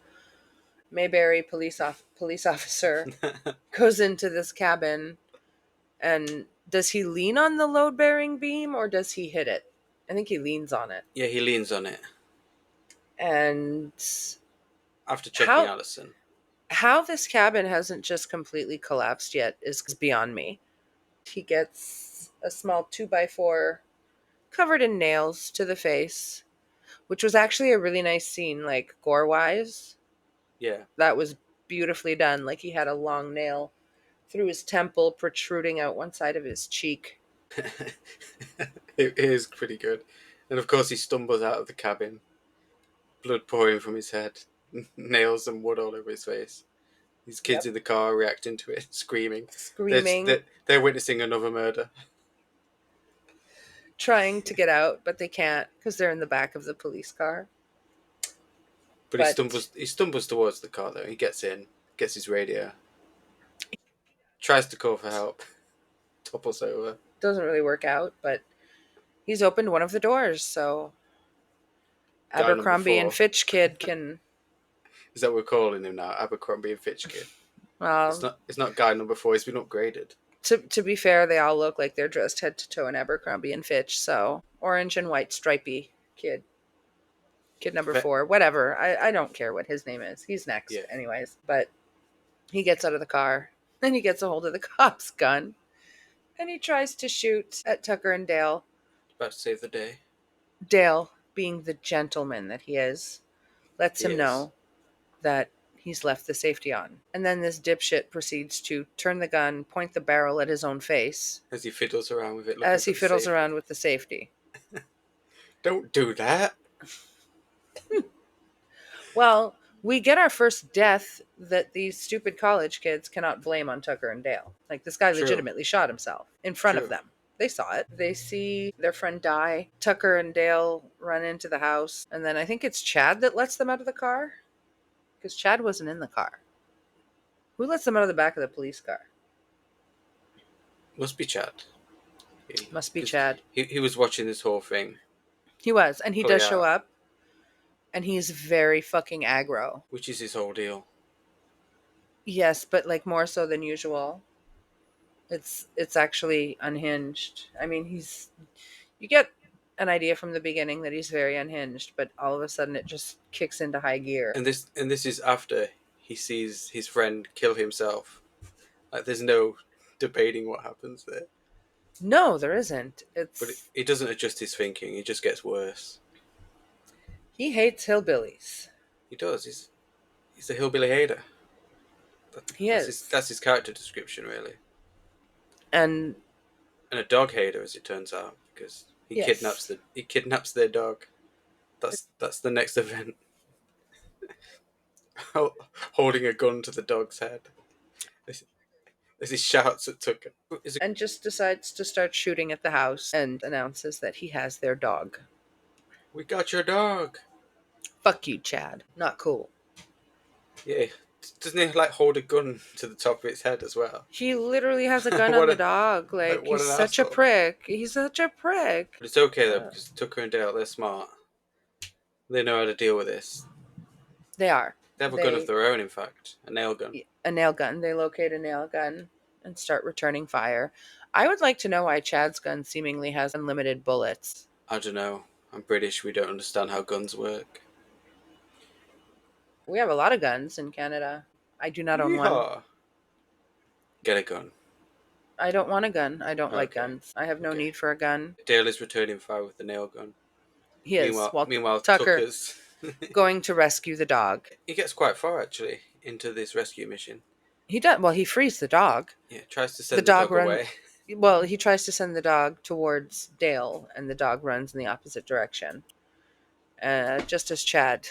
Mayberry police officer he? goes into this cabin and does he lean on the load bearing beam or does he hit it? I think he leans on it. Yeah, he leans on it And after checking how Allison. how this cabin hasn't just completely collapsed yet is beyond me. He gets a small 2x4 covered in nails to the face, which was actually a really nice scene, like gore wise. Yeah, That was beautifully done. Like he had a long nail through his temple, protruding out one side of his cheek. it is pretty good. And of course, he stumbles out of the cabin, blood pouring from his head, nails and wood all over his face. These kids Yep. in the car reacting to it, screaming. Screaming, They're witnessing another murder. trying to get out, but they can't because they're in the back of the police car. But But he stumbles towards the car though. He gets in, gets his radio, tries to call for help, topples over. doesn't really work out. But he's opened one of the doors, so Guy number Abercrombie and 4. Fitch kid can. Is that what we're calling him now? Abercrombie and Fitch kid. Well, It's not guy number 4. He's been upgraded. to be fair, they all look like they're dressed head to toe in Abercrombie and Fitch. So orange and white stripy kid. Kid number But, 4, whatever. I don't care what his name is. He's yeah, next, anyways. But he gets out of the car, then he gets a hold of the cop's gun, and he tries to shoot at Tucker and Dale. about to save the day. Dale, being the gentleman that he is, lets He him is. know that he's left the safety on. And then this dipshit proceeds to turn the gun, point the barrel at his own face As he fiddles around with it, looking as for he the fiddles safety. around with the safety. Don't do that. Well, we get our first death that these stupid college kids cannot blame on Tucker and Dale. Like, this guy True. legitimately shot himself in front of True. them. They saw it. They see their friend die. Tucker and Dale run into the house. And then I think it's Chad that lets them out of the car because Chad wasn't in the car. Who lets them out of the back of the police car? Must be Chad. Must be Because Chad. he was watching this whole thing He was. And he play does show out, up. And he's very fucking aggro. which is his whole deal. Yes, but like more so than usual. It's actually unhinged. I mean, you get an idea from the beginning that he's very unhinged, but all of a sudden it just kicks into high gear. And this is after he sees his friend kill himself. Like there's no debating what happens there. No, there isn't. But It's he doesn't adjust his thinking. It just gets worse. he hates hillbillies. He does. He's a hillbilly hater. He is. That's his character description, really. And And a dog hater, as it turns out, because yes. he kidnaps their dog. That's the next event. Holding a gun to the dog's head as he shouts at Tucker. Is it? And just decides to start shooting at the house and announces that he has their dog. We got your dog. Fuck you, Chad. Not cool. Yeah. Doesn't he like hold a gun to the top of its head as well? He literally has a gun on what the a dog. Like, what he's an such a asshole. prick. He's such a prick. But it's okay though Uh, because Tucker and Dale, they're smart. They know how to deal with this. they are. They have a gun of They their own, in fact, a nail gun. a nail gun. They locate a nail gun and start returning fire. I would like to know why Chad's gun seemingly has unlimited bullets. I don't know. I'm British. We don't understand how guns work. We have a lot of guns in Canada. I do not own one. Yeehaw! Get a gun. I don't want a gun. I don't like Okay. guns. I have no Okay. need for a gun. Dale is returning fire with the nail gun. He is. Well, Meanwhile, Tucker Tucker's going to rescue the dog. he gets quite far actually into this rescue mission. He does. Well, he frees the dog. Yeah, tries to The send the dog dog run. away. Well, he tries to send the dog towards Dale, and the dog runs in the opposite direction. Just as Chad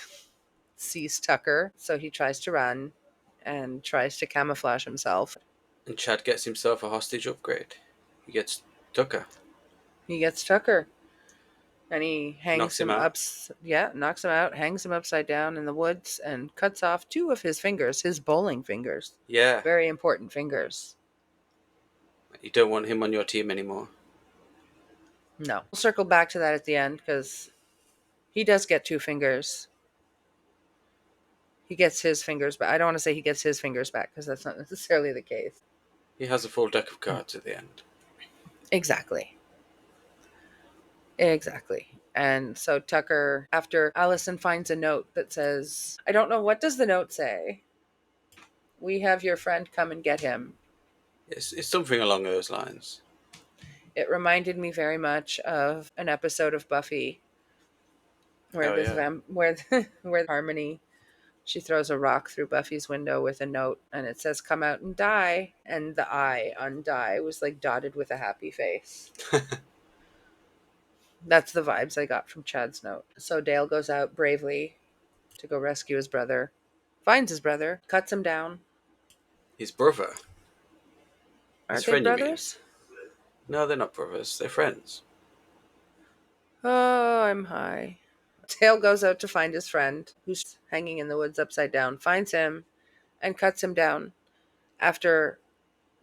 sees Tucker, so he tries to run and tries to camouflage himself. And Chad gets himself a hostage upgrade. He gets Tucker, He gets Tucker, and he hangs knocks him him out. up. Yeah, knocks him out, hangs him upside down in the woods, and cuts off two of his fingers, his bowling fingers. Yeah, Very important fingers. you don't want him on your team anymore. No. We'll circle back to that at the end because he does get two fingers. He gets his fingers back. I don't want to say he gets his fingers back because that's not necessarily the case. He has a full deck of cards at the end. Exactly. Exactly. And so Tucker, after Allison finds a note that says, I don't know, what does the note say? We have your friend, come and get him. It's something along those lines. It reminded me very much of an episode of Buffy where Oh yeah. where Harmony, she throws a rock through Buffy's window with a note and it says come out and die, and the I on die was like dotted with a happy face. That's the vibes I got from Chad's note. So Dale goes out bravely to go rescue his brother, finds his brother, cuts him down. His brother. Are His they friend, you mean? brothers? No, they're not brothers. They're friends. Oh, I'm high. Dale goes out to find his friend, who's hanging in the woods upside down, finds him, and cuts him down after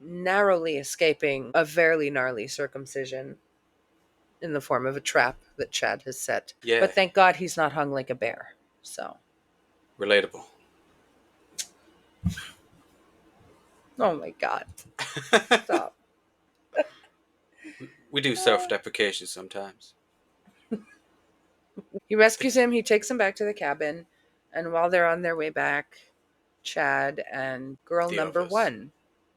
narrowly escaping a very gnarly circumcision in the form of a trap that Chad has set. Yeah, But thank God he's not hung like a bear. So, relatable. oh my God, stop. We do self-deprecation sometimes. He rescues him, he takes him back to the cabin, and while they're on their way back, Chad and girl The number others. one.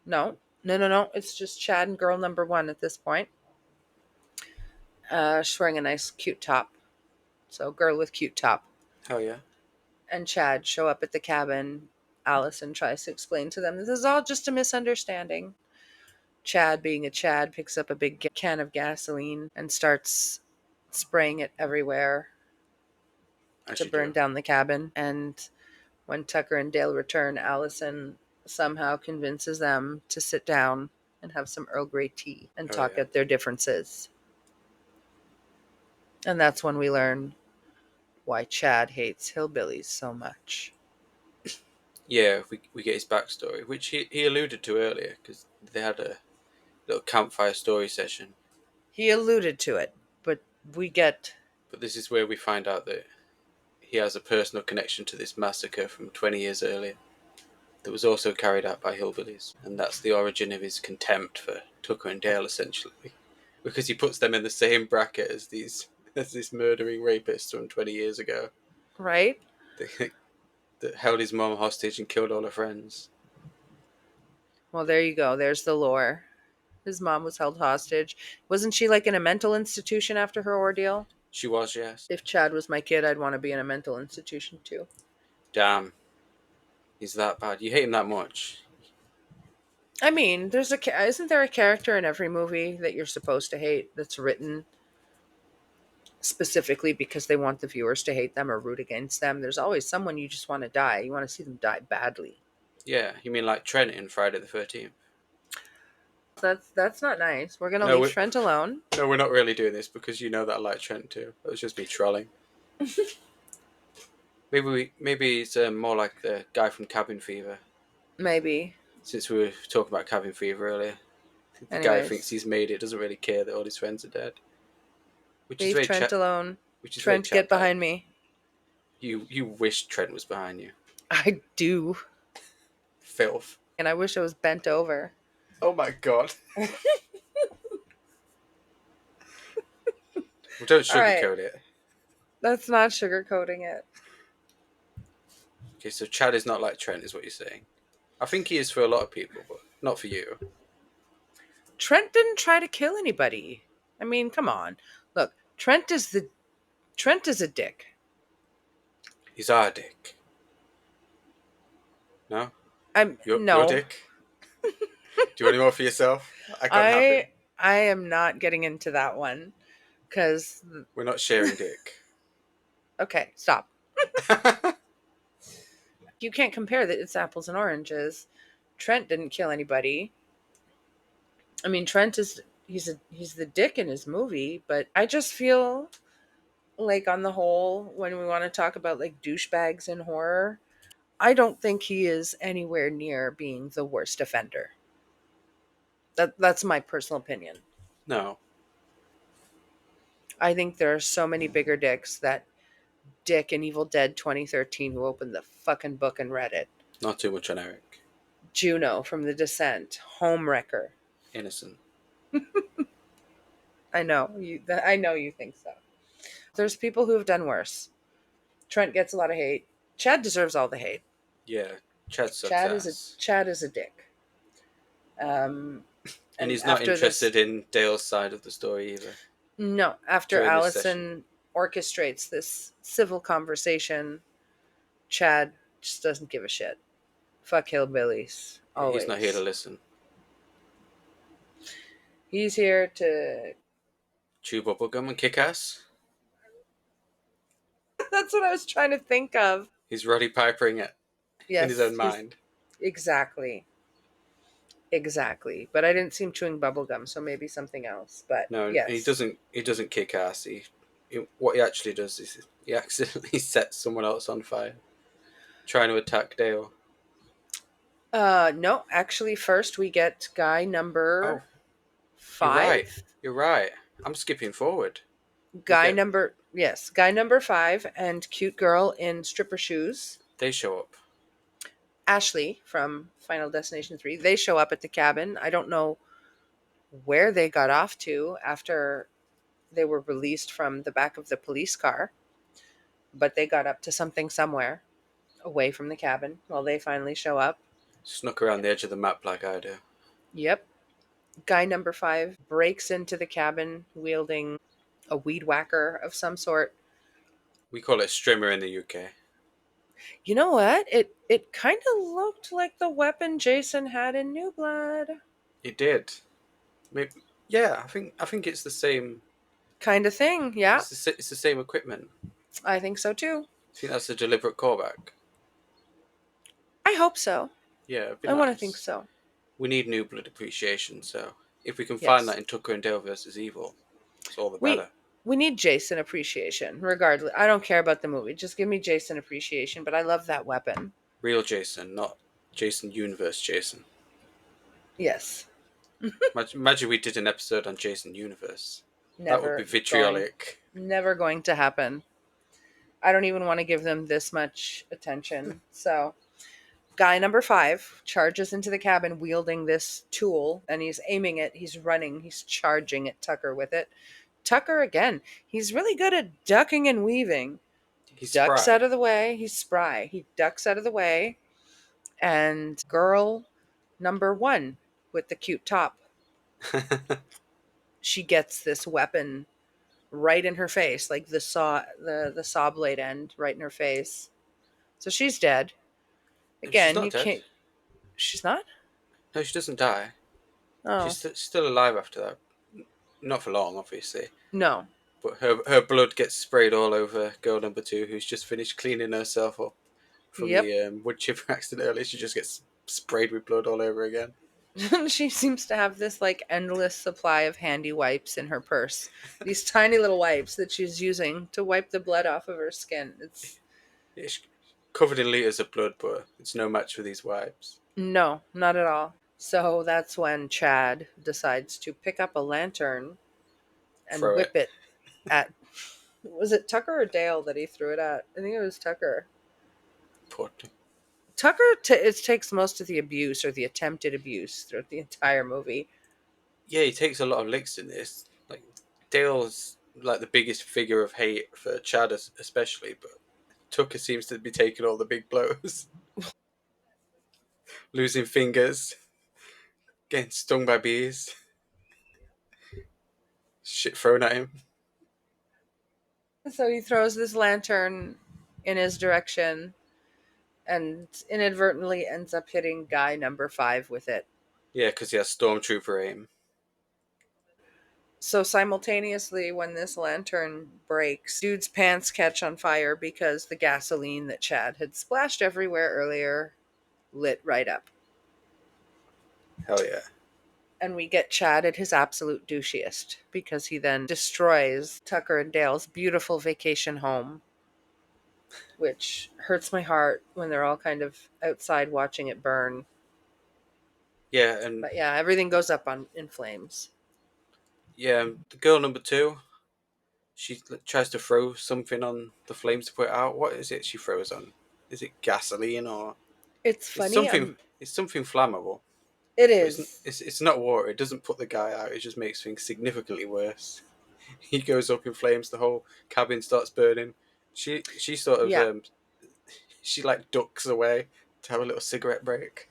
No, no. It's just Chad and girl number one at this point. She's wearing a nice, cute top. So, girl with cute top. Oh yeah. And Chad show up at the cabin. Allison tries to explain to them this is all just a misunderstanding. Chad, being a Chad, picks up a big can of gasoline and starts spraying it everywhere As to you burn do. down the cabin. And when Tucker and Dale return, Allison somehow convinces them to sit down and have some Earl Grey tea and Oh talk yeah. out their differences. And that's when we learn why Chad hates hillbillies so much. Yeah, we get his backstory, which he alluded to earlier, because they had a little campfire story session. He alluded to it, but we get But this is where we find out that he has a personal connection to this massacre from 20 years earlier that was also carried out by hillbillies. And that's the origin of his contempt for Tucker and Dale, essentially. Because he puts them in the same bracket as this murdering rapists from 20 years ago right. that, that held his mom hostage and killed all her friends. Well, there you go. There's the lore. His mom was held hostage. Wasn't she like in a mental institution after her ordeal? She was, yes. If Chad was my kid, I'd want to be in a mental institution too. Damn, he's that bad. You hate him that much. I mean, isn't there a character in every movie that you're supposed to hate that's written specifically because they want the viewers to hate them or root against them? There's always someone you just want to die. You want to see them die badly. Yeah, you mean like Trent in Friday the 13th? That's not nice. We're gonna No, leave we, Trent alone. no, we're not really doing this because you know that I like Trent too. That was just me trolling. Maybe it's more like the guy from Cabin Fever. Maybe. Since we were talking about Cabin Fever earlier, the guy who thinks Anyways, he's made it doesn't really care that all his friends are dead, which is leave very Trent alone. which is very Trent, get Chad behind like. me. You wish Trent was behind you. I do. Filth. And I wish I was bent over. Oh my god. Well, don't All right. sugarcoat it. That's not sugarcoating it. Okay, so Chad is not like Trent, is what you're saying. I think he is for a lot of people, but not for you. Trent didn't try to kill anybody. I mean, come on. Look, Trent is a dick. He's our dick. No? I'm Your no. dick? Do you want any more for yourself? I can't have I him. I am not getting into that one cuz We're not sharing dick. okay, stop. You can't compare that it's apples and oranges. Trent didn't kill anybody. I mean, Trent is he's the dick in his movie, but I just feel like on the whole when we want to talk about like douchebags in horror, I don't think he is anywhere near being the worst offender. That's my personal opinion. No, I think there are so many bigger dicks that dick in Evil Dead 2013 who opened the fucking book and read it. not too much on Eric. Juno from The Descent, Homewrecker. Innocent. I know you think so. There's people who have done worse. Trent gets a lot of hate. Chad deserves all the hate. Yeah, Chad sucks ass. Chad is a dick. Um, And and he's not after this, interested in Dale's side of the story either no, after during this session. Allison orchestrates this civil conversation, Chad just doesn't give a shit. Fuck hillbillies, Yeah, he's not here to always. listen. He's here to. Chew bubblegum and kick ass. That's what I was trying to think of. He's Roddy Pipering it in his Yes, own he's mind. exactly, exactly. But I didn't see him chewing bubblegum, so maybe something else. But No, he yes, doesn't. He doesn't kick ass. What he actually does is he accidentally sets someone else on fire, trying to attack Dale. no, actually, first we get guy Oh, number you're right. 5. You're right. I'm skipping forward. We Guy get number yes, guy number 5 and cute girl in stripper shoes. they show up. Ashley from Final Destination 3. They show up at the cabin. I don't know where they got off to after they were released from the back of the police car, but they got up to something somewhere away from the cabin while they finally show up. Snuck around the edge of the map like I do. Yep. Guy number 5 breaks into the cabin wielding a weed whacker of some sort. We call it strimmer in the UK. You know what? It kind of looked like the weapon Jason had in New Blood. It did. Maybe, yeah, I think it's the same. Kind of thing. Yeah, It's the same equipment. I think so too. I think that's a deliberate callback. I hope so. Yeah, it'd be I want to think nice. so. We need new blood appreciation, so if we can find that Yes. in Tucker and Dale versus Evil, it's all the We better. we need Jason appreciation regardless. I don't care about the movie. Just give me Jason appreciation, but I love that weapon. Real Jason, not Jason Universe Jason. Yes. Imagine we did an episode on Jason Universe. That would be Never going vitriolic. never going to happen. I don't even want to give them this much attention. So, guy number 5 charges into the cabin wielding this tool and he's aiming it, he's running, he's charging at Tucker with it. Tucker again, he's really good at ducking and weaving. He's Ducks spry. out of the way, he's spry. He ducks out of the way and girl number 1 with the cute top, she gets this weapon right in her face, like the saw blade end right in her face. So she's dead. She's Again, not you dead. can't. She's not. No, she doesn't die. Oh, Still alive after that. Not for long, obviously. no. But her blood gets sprayed all over girl number two, who's just finished cleaning herself up from Yep. the wood chipper accident earlier. She just gets sprayed with blood all over again. She seems to have this like endless supply of handy wipes in her purse. These tiny little wipes that she's using to wipe the blood off of her skin. It's It's covered in liters of blood, but it's no match for these wipes. no, not at all. So that's when Chad decides to pick up a lantern and Throw it. whip it at, was it Tucker or Dale that he threw it at? I think it was Tucker. Put. Tucker it takes most of the abuse or the attempted abuse throughout the entire movie. Yeah, he takes a lot of licks in this. Like Dale's like the biggest figure of hate for Chad, especially, but Tucker seems to be taking all the big blows, losing fingers, getting stung by bees, shit thrown at him. So he throws this lantern in his direction and inadvertently ends up hitting guy number 5 with it. Yeah, because he has stormtrooper aim. So simultaneously, when this lantern breaks, dude's pants catch on fire because the gasoline that Chad had splashed everywhere earlier lit right up. Hell yeah. And we get Chad at his absolute douchiest because he then destroys Tucker and Dale's beautiful vacation home, which hurts my heart when they're all kind of outside watching it burn. Yeah, and But yeah, everything goes up in flames. yeah, the girl number two, she tries to throw something on the flames to put it out. What is it she throws on? Is it gasoline or It's it's funny. something? It's something flammable, It but is. it's not water. It doesn't put the guy out. It just makes things significantly worse. He goes up in flames. The whole cabin starts burning. She sort of Yeah. she like ducks away to have a little cigarette break.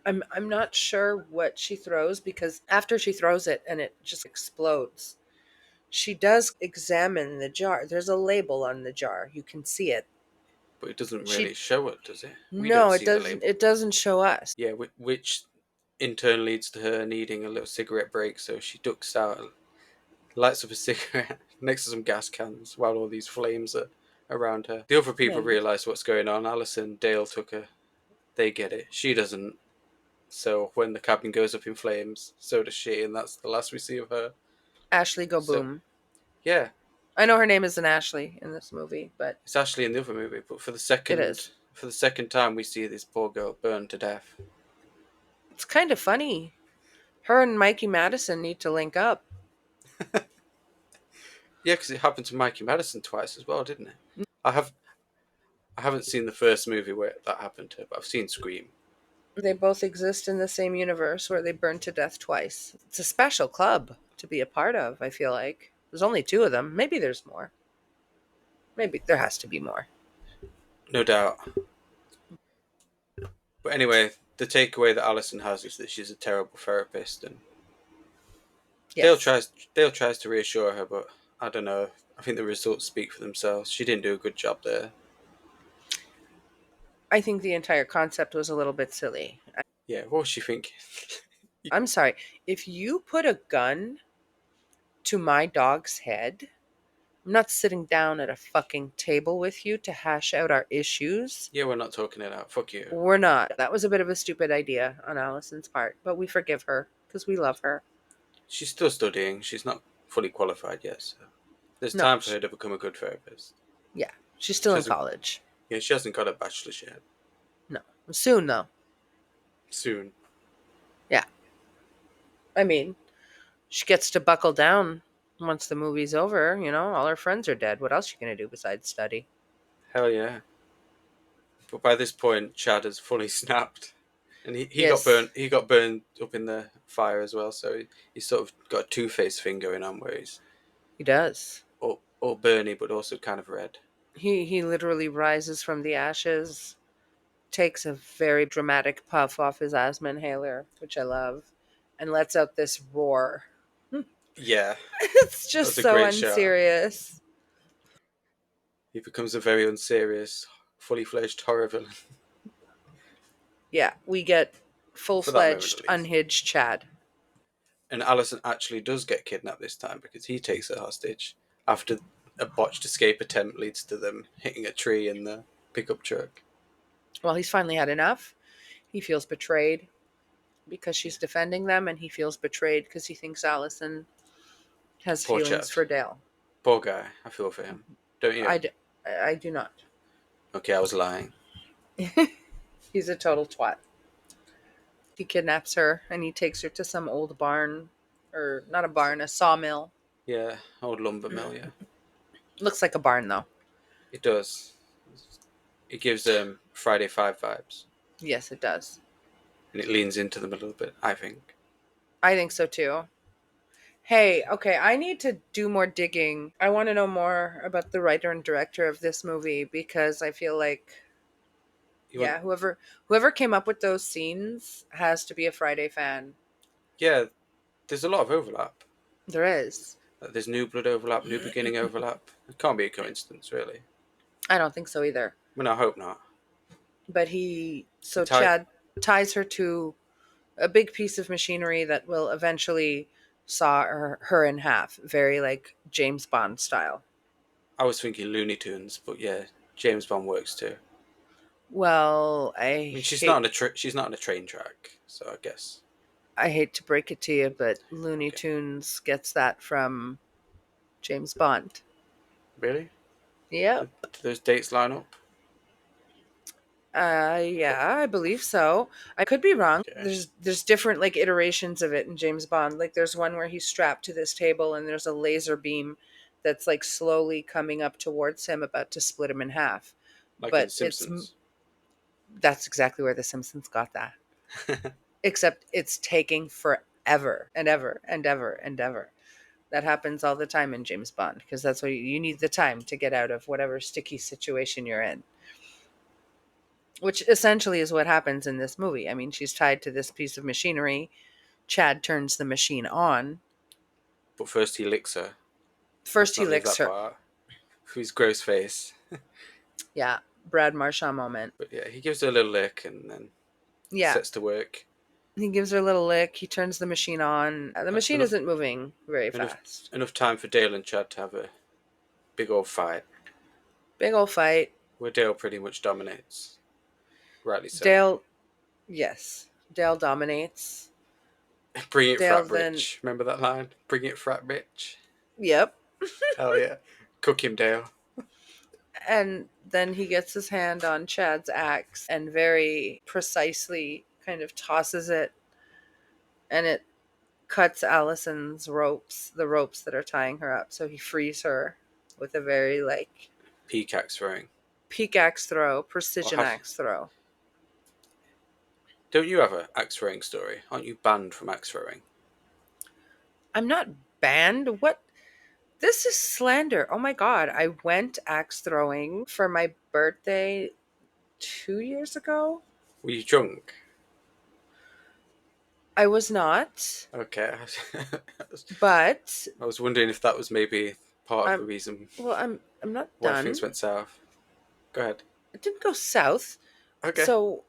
I'm not sure what she throws because after she throws it and it just explodes, she does examine the jar. There's a label on the jar. You can see it. But it doesn't really She show it, does it? We don't No, it see the doesn't. label. It doesn't show us. Yeah, which in turn leads to her needing a little cigarette break, so she ducks out, lights up a cigarette next to some gas cans while all these flames are around her. The other people And realise what's going on. Alison, Dale, Tucker, they get it. She doesn't. So when the cabin goes up in flames, so does she, and that's the last we see of her. Ashley go So boom. yeah, I know her name isn't Ashley in this movie, but it's Ashley in the other movie, but it is. for the second time we see this poor girl burned to death. It's kind of funny. Her and Mikey Madison need to link up. Yeah, because it happened to Mikey Madison twice as well, didn't it? I have I haven't seen the first movie where that happened to, but I've seen Scream. They both exist in the same universe where they burn to death twice. It's a special club to be a part of, I feel like. There's only 2 of them. Maybe there's more. Maybe there has to be more. No doubt. But anyway, the takeaway that Alison has is that she's a terrible therapist, and Yes. Dale tries to reassure her, but I don't know. I think the results speak for themselves. She didn't do a good job there. I think the entire concept was a little bit silly. Yeah, what was she thinking? I'm sorry. If you put a gun to my dog's head, I'm not sitting down at a fucking table with you to hash out our issues. Yeah, we're not talking it out. Fuck you. We're not. That was a bit of a stupid idea on Allison's part, but we forgive her because we love her. She's still studying. She's not fully qualified yet, so there's No, time for her to become a good therapist. yeah, she's still She in hasn't. college. Yeah, she hasn't got a bachelor's yet. No, soon though. Soon. Yeah, I mean, she gets to buckle down once the movie's over. All her friends are dead. What else are you gonna do besides study? Hell yeah. But by this point, Chad has fully snapped, and he got Yes, burnt. He got burned up in the fire as well. So he's sort of got a two-faced thing going on, where he's he does. all burny but also kind of red. He literally rises from the ashes, takes a very dramatic puff off his asthma inhaler, which I love, and lets out this roar. Yeah, It's that just was a so great shot. unserious. He becomes a very unserious, fully fledged horror villain. Yeah, we get full for that moment fledged at least. unhinged Chad. And Allison actually does get kidnapped this time because he takes her hostage after a botched escape attempt leads to them hitting a tree in the pickup truck. Well, he's finally had enough. He feels betrayed because Yeah. she's defending them, and he feels betrayed because he thinks Allison has Poor feelings Chad. for Dale. Poor guy. I feel for him. Don't you? I do not. Okay, I was lying. He's a total twat. He kidnaps her and he takes her to some old barn, or not a barn, a sawmill. Yeah, old lumber mill, yeah. Looks like a barn though. It does. It gives Friday 5 vibes. Yes, it does. And it leans into them a little bit, I think. I think so too. Hey, okay, I need to do more digging. I want to know more about the writer and director of this movie because I feel like, You want yeah, whoever came up with those scenes has to be a Friday fan. Yeah, there's a lot of overlap. There is. There's New Blood overlap, New Beginning overlap. It can't be a coincidence, really. I don't think so either. I mean, I hope not. But He so tied. Chad ties her to a big piece of machinery that will eventually saw her in half, very like James Bond style. I was thinking Looney Tunes, but yeah, James Bond works too. Well, I mean, she's not on a she's not on a train track, so I guess. I hate to break it to you, but Looney Okay, Tunes gets that from James Bond. really? Yep. Do those dates line up? Oh, Yeah, I believe so. I could be wrong. okay. There's different like iterations of it in James Bond. Like there's one where he's strapped to this table and there's a laser beam that's like slowly coming up towards him, about to split him in half. Like in But it's Simpsons. that's exactly where The Simpsons got that. Except it's taking forever and ever and ever and ever. That happens all the time in James Bond because that's what you need, the time to get out of whatever sticky situation you're in, which essentially is what happens in this movie. I mean, she's tied to this piece of machinery. Chad turns the machine on. But first he licks her. First, Let's he not leave licks that her. part. For his gross face. Yeah, Brad Marchand moment. But yeah, he gives her a little lick and then Yeah, sets to work. he gives her a little lick. He turns the machine on. The machine Enough, isn't moving very enough, fast. enough time for Dale and Chad to have a big old fight, Big old fight. where Dale pretty much dominates. Rightly so. Dale, yes, Dale dominates. Bring it, Dale frat then, bitch. Remember that line? Bring it, frat bitch. yep. Hell yeah. Cook him, Dale. And then he gets his hand on Chad's axe and very precisely kind of tosses it, and it cuts Allison's ropes, the ropes that are tying her up. So he frees her with a very like Peacock's throwing. peak axe throw, Or precision have axe throw. don't you have a axe throwing story? Aren't you banned from axe throwing? I'm not banned. What? This is slander. Oh my god. I went axe throwing for my birthday 2 years ago. Were you drunk? I was not, Okay. but I was wondering if that was maybe part of the I'm reason well, I'm not why things done. went south. Go ahead. It didn't go south. Okay. So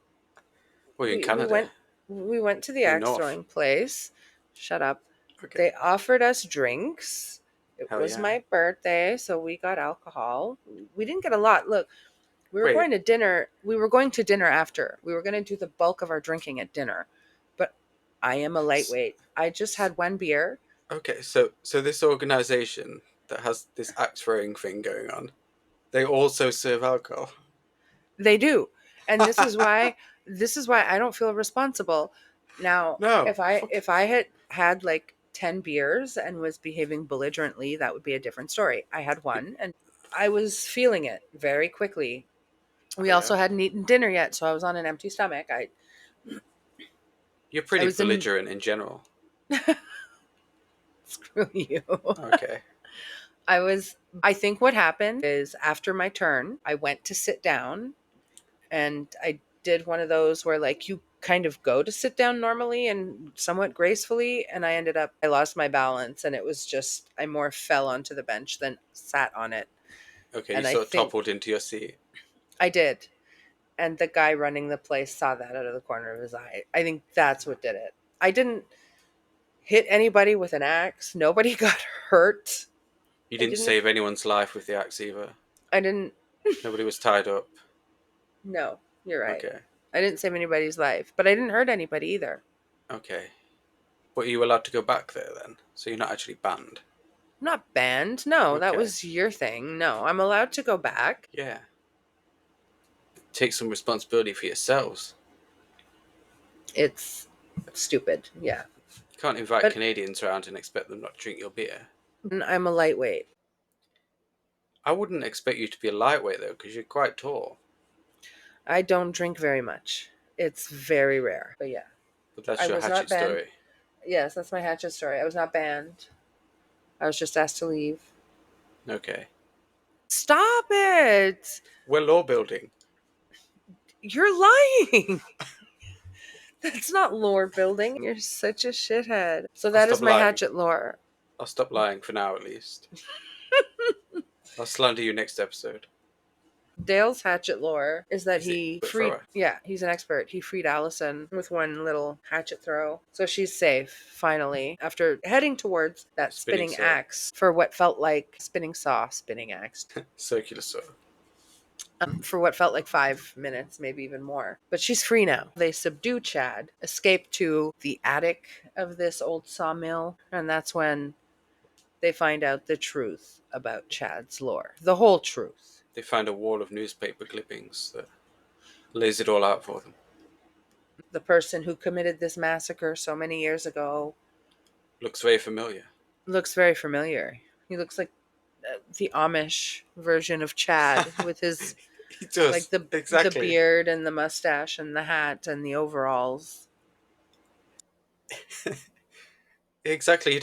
Well, you're in we Canada. went to the You're axe north. throwing place. Shut up. Okay. They offered us drinks. It Hell was yeah. my birthday, so we got alcohol. We didn't get a lot. Look, we were Wait. going to dinner. We were going to dinner after. We were going to do the bulk of our drinking at dinner. But I am a s- lightweight. I just s- had one beer. Okay. So this organization that has this axe throwing thing going on, they also serve alcohol. They do. And this is why I don't feel responsible. Now, No. if I Fuck. if I had had like 10 beers and was behaving belligerently, that would be a different story. I had one and I was feeling it very quickly. We Oh yeah. also hadn't eaten dinner yet, so I was on an empty stomach. You're I pretty was in belligerent in general. screw you. Okay. I think what happened is after my turn, I went to sit down and I did one of those where like you kind of go to sit down normally and somewhat gracefully, and I lost my balance, and it was just I more fell onto the bench than sat on it. Okay. You And I sort of think toppled into your seat. I did. And the guy running the place saw that out of the corner of his eye. I think that's what did it. I didn't hit anybody with an axe. Nobody got hurt. You I didn't didn't. save anyone's life with the axe either. I didn't. Nobody was tied up. No, you're right. Okay. I didn't save anybody's life, but I didn't hurt anybody either. Okay. But are you allowed to go back there then? So you're not actually banned. I'm not banned. No, that Okay. was your thing. No, I'm allowed to go back. Yeah. Take some responsibility for yourselves. It's stupid. Yeah. You can't invite But Canadians around and expect them not to drink your beer. I'm a lightweight. I wouldn't expect you to be a lightweight though, because you're quite tall. I don't drink very much. It's very rare. But yeah, But that's I your was not hatchet banned. story. Yes, that's my hatchet story. I was not banned. I was just asked to leave. Okay. Stop it! We're law building. You're lying. That's not lore building. You're such a shithead. So I'll that stop is my lying. hatchet lore. I'll stop lying for now at least. I'll slander you next episode. Dale's hatchet lore is that Is it he a freed, thrower? yeah, he's an expert. He freed Allison with one little hatchet throw. So she's safe, finally, after heading towards that Spinning spinning saw. axe for what felt like spinning saw, spinning axe. Circular saw. For what felt like 5 minutes, maybe even more. But she's free now. They subdue Chad, escape to the attic of this old sawmill, and that's when they find out the truth about Chad's lore. The whole truth. They find a wall of newspaper clippings that lays it all out for them. The person who committed this massacre so many years ago Looks very familiar. looks very familiar. He looks like the Amish version of Chad with his He like does. the Exactly. beard and the mustache and the hat and the overalls. Exactly.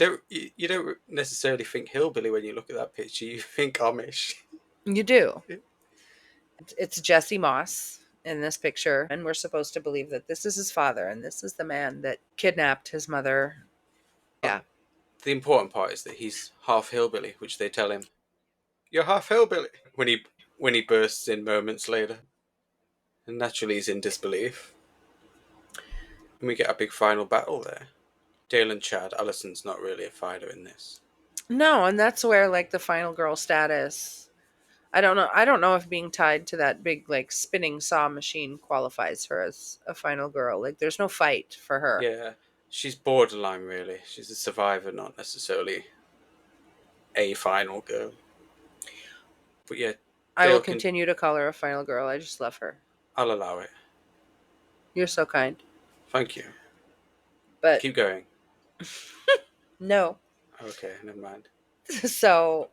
You don't necessarily think hillbilly when you look at that picture. You think Amish. You do. It's Jesse Moss in this picture, and we're supposed to believe that this is his father and this is the man that kidnapped his mother. Yeah. The important part is that he's half hillbilly, which they tell him, "You're half hillbilly" when he bursts in moments later. And naturally he's in disbelief. And we get a big final battle there. Dale and Chad. Allison's not really a fighter in this. No, and that's where like the final girl status. I don't know. I don't know if being tied to that big like spinning saw machine qualifies her as a final girl. Like there's no fight for her. Yeah, she's borderline really. She's a survivor, not necessarily a final girl. But yeah, I will Dale can. continue to call her a final girl. I just love her. I'll allow it. You're so kind. Thank you. But Keep going. no. Okay, never mind. So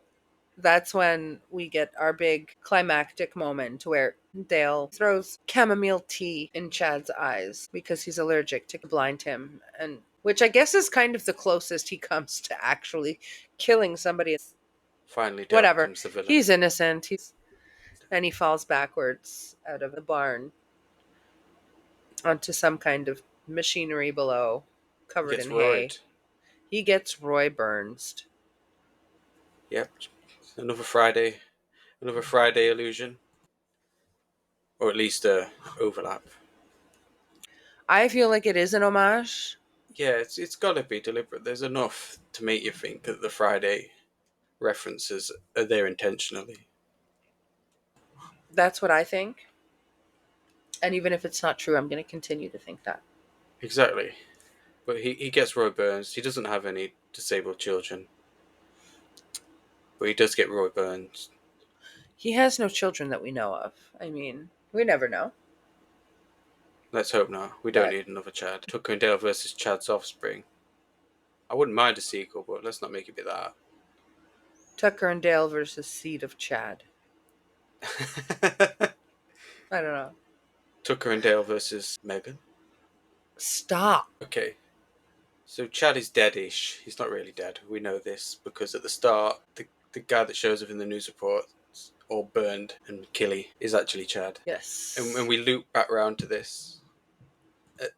that's when we get our big climactic moment where Dale throws chamomile tea in Chad's eyes because he's allergic to blind him, and which I guess is kind of the closest he comes to actually killing somebody. Finally, Dale Whatever. becomes the villain. He's innocent. And he falls backwards out of the barn onto some kind of machinery below, He covered gets in hay. roid. He gets Roy Burns. Yep. Another Friday. Another Friday illusion. Or at least a overlap. I feel like it is an homage. Yeah, it's got to be deliberate. There's enough to make you think that the Friday references are there intentionally. That's what I think. And even if it's not true, I'm going to continue to think that. Exactly. But he gets Roy Burns. He doesn't have any disabled children. But he does get Roy Burns. He has no children that we know of. I mean, we never know. Let's hope not. We don't But need another Chad. Tucker and Dale versus Chad's offspring. I wouldn't mind a sequel, but let's not make it be that. Tucker and Dale versus Seed of Chad. I don't know. Tucker and Dale versus Megan. Stop. Okay. So Chad is deadish. He's not really dead. We know this because at the start, the guy that shows up in the news reports, all burned and killy, is actually Chad. Yes. And when we loop back round to this,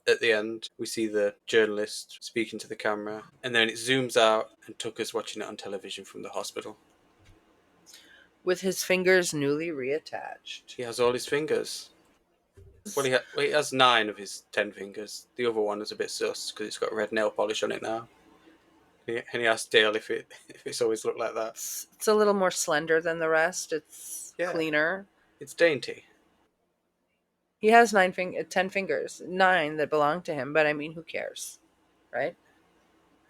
at the end, we see the journalist speaking to the camera, and then it zooms out, and Tucker's watching it on television from the hospital. With his fingers newly reattached. He has all his fingers. He has 9 of his 10 fingers. The other one is a bit sus because it's got red nail polish on it now. And he asked Dale if it's always looked like that. It's a little more slender than the rest. It's Yeah, cleaner. it's dainty. He has 10 fingers, 9 that belong to him, but I mean, who cares, right?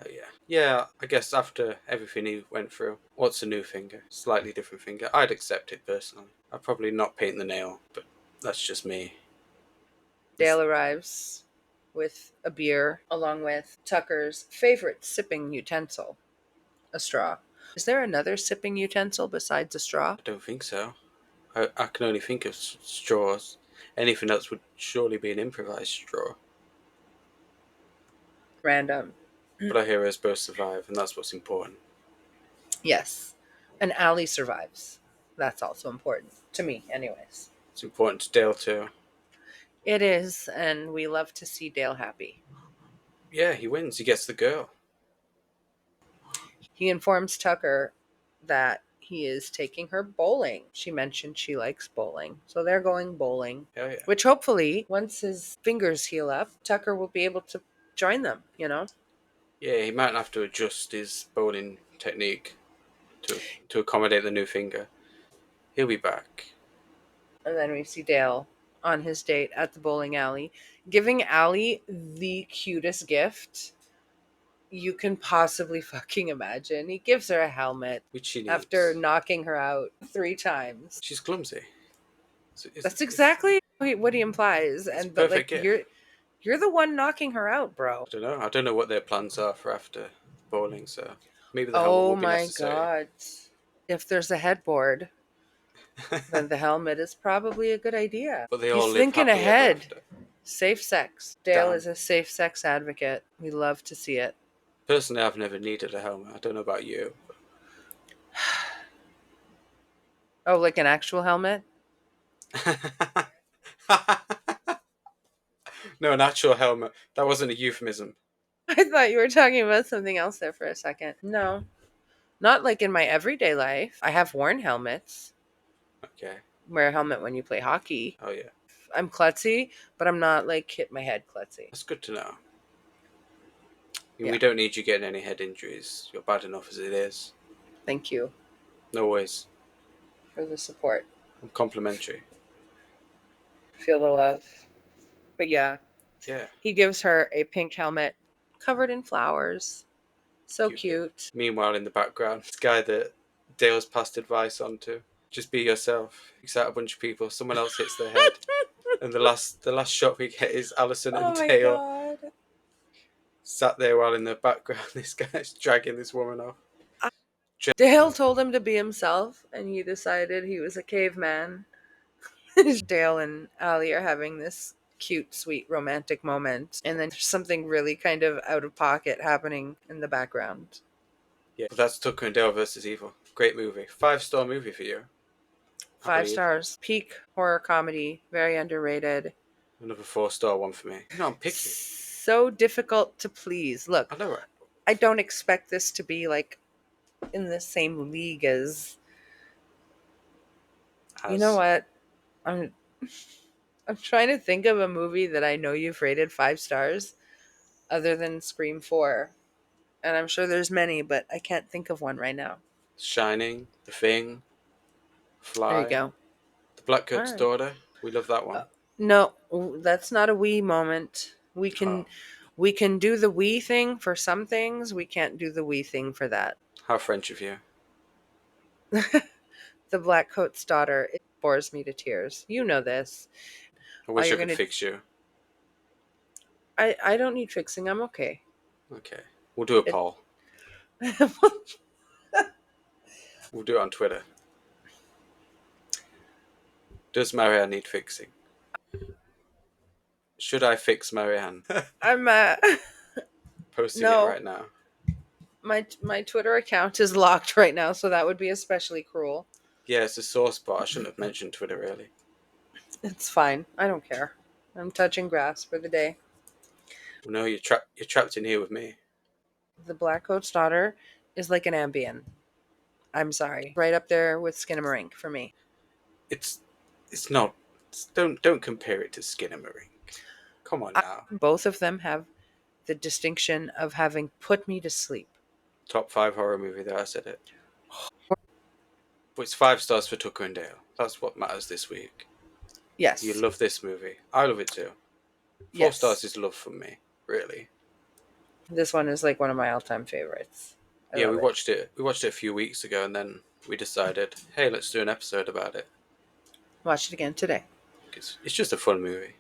Oh yeah, yeah. I guess after everything he went through, what's a new finger? Slightly different finger. I'd accept it personally. I'd probably not paint the nail, but that's just me. Dale arrives with a beer along with Tucker's favorite sipping utensil, a straw. Is there another sipping utensil besides a straw? I don't think so. I can only think of straws. Anything else would surely be an improvised straw. Random. But I hear us both survive, and that's what's important. Yes. And Allie survives. That's also important to me, anyways. It's important to Dale too. It is, and we love to see Dale happy. Yeah, he wins. He gets the girl. He informs Tucker that he is taking her bowling. She mentioned she likes bowling. So they're going bowling, Hell yeah. which hopefully, once his fingers heal up, Tucker will be able to join them, Yeah, he might have to adjust his bowling technique to accommodate the new finger. He'll be back. And then we see Dale on his date at the bowling alley, giving Allie the cutest gift you can possibly fucking imagine. He gives her a helmet Which she after needs. knocking her out 3 times. She's clumsy. That's exactly what he implies. It's a And but like perfect gift. you're the one knocking her out, bro. I don't know. I don't know what their plans are for after bowling, so maybe the helmet Oh will be my necessary. god. If there's a headboard, then the helmet is probably a good idea. But they all He's live thinking happily ever ahead. after. Safe sex. Dale Damn. is a safe sex advocate. We love to see it. Personally, I've never needed a helmet. I don't know about you. Oh, like an actual helmet? No, an actual helmet. That wasn't a euphemism. I thought you were talking about something else there for a second. No, not like in my everyday life. I have worn helmets. Okay. Wear a helmet when you play hockey. Oh yeah. I'm klutzy, but I'm not like hit my head klutzy. That's good to know. We Yeah, don't need you getting any head injuries. You're bad enough as it is. thank you No worries. for the support. I'm complimentary. Feel the love. But yeah, Yeah. he gives her a pink helmet covered in flowers. So Cute gift. cute. Meanwhile, in the background, this guy that Dale's passed advice on to. Just be yourself. Excite a bunch of people. Someone else hits their head. And the last shot we get is Alison Oh and my Dale god. sat there while in the background this guy's dragging this woman off. Dale told him to be himself, and he decided he was a caveman. Dale and Allie are having this cute, sweet, romantic moment, and then there's something really kind of out of pocket happening in the background. Yeah, but that's Tucker and Dale versus Evil. Great movie. 5-star movie for you, I Five believe. stars. Peak horror comedy. Very underrated. Another 4-star one for me. You know, I'm picky. So difficult to please. Look, I know, right? I don't expect this to be like in the same league as. You know As what? I'm I'm trying to think of a movie that I know you've rated 5 stars other than Scream 4. And I'm sure there's many, but I can't think of one right now. Shining, The Thing, There you Fly, go. The Black All Coat's right. Daughter. We love that Uh, one. no, that's not a we moment. Oh, We can do the we thing for some things. We can't do the we thing for that. how French of you. The Black Coat's Daughter, it bores me to tears. You know this. I All wish I you're could gonna fix you. I don't need fixing. I'm okay. Okay. We'll do a It poll. We'll do it on Twitter. Does Marianne need fixing? Should I fix Marianne? I'm Posting it no. right now. My Twitter account is locked right now, so that would be especially cruel. Yeah, it's a sore spot. I shouldn't have mentioned Twitter really. It's fine. I don't care. I'm touching grass for the day. Well, no, you're trapped in here with me. The Black Coat's Daughter is like an Ambien. I'm sorry. Right up there with Skinamarink for me. It's it's not. Don't compare it to Skinamarink. Come on I, now. both of them have the distinction of having put me to sleep. Top five horror movie there. I said it. But it's 5 stars for Tucker and Dale. That's what matters this week. You Yes. love this movie. I love it too. 4 stars Yes. is love from me, really. This one is like one of my all-time favorites. I Yeah, love it. We watched it a few weeks ago, and then we decided, hey, let's do an episode about it. Watch it again today. It's just a fun movie.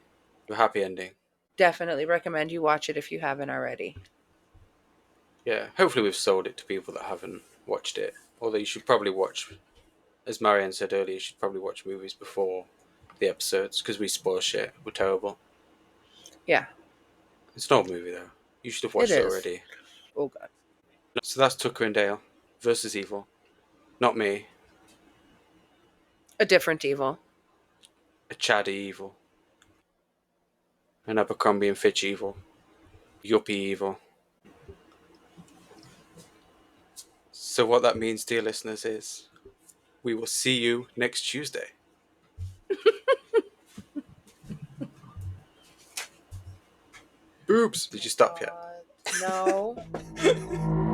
A happy ending. Definitely recommend you watch it if you haven't already. Yeah, hopefully we've sold it to people that haven't watched it. Although you should probably watch, as Marianne said earlier, you should probably watch movies before the episodes because we spoil shit. We're terrible. Yeah, It's an old movie though. You should have it watched it is. already. Oh god. So that's Tucker and Dale versus Evil. Not me, A different evil. a Chatty Evil, an Abercrombie and Fitch Evil, Yuppie Evil. So what that means, dear listeners, is we will see you next Tuesday. Oops, did you Oh stop yet? god. No.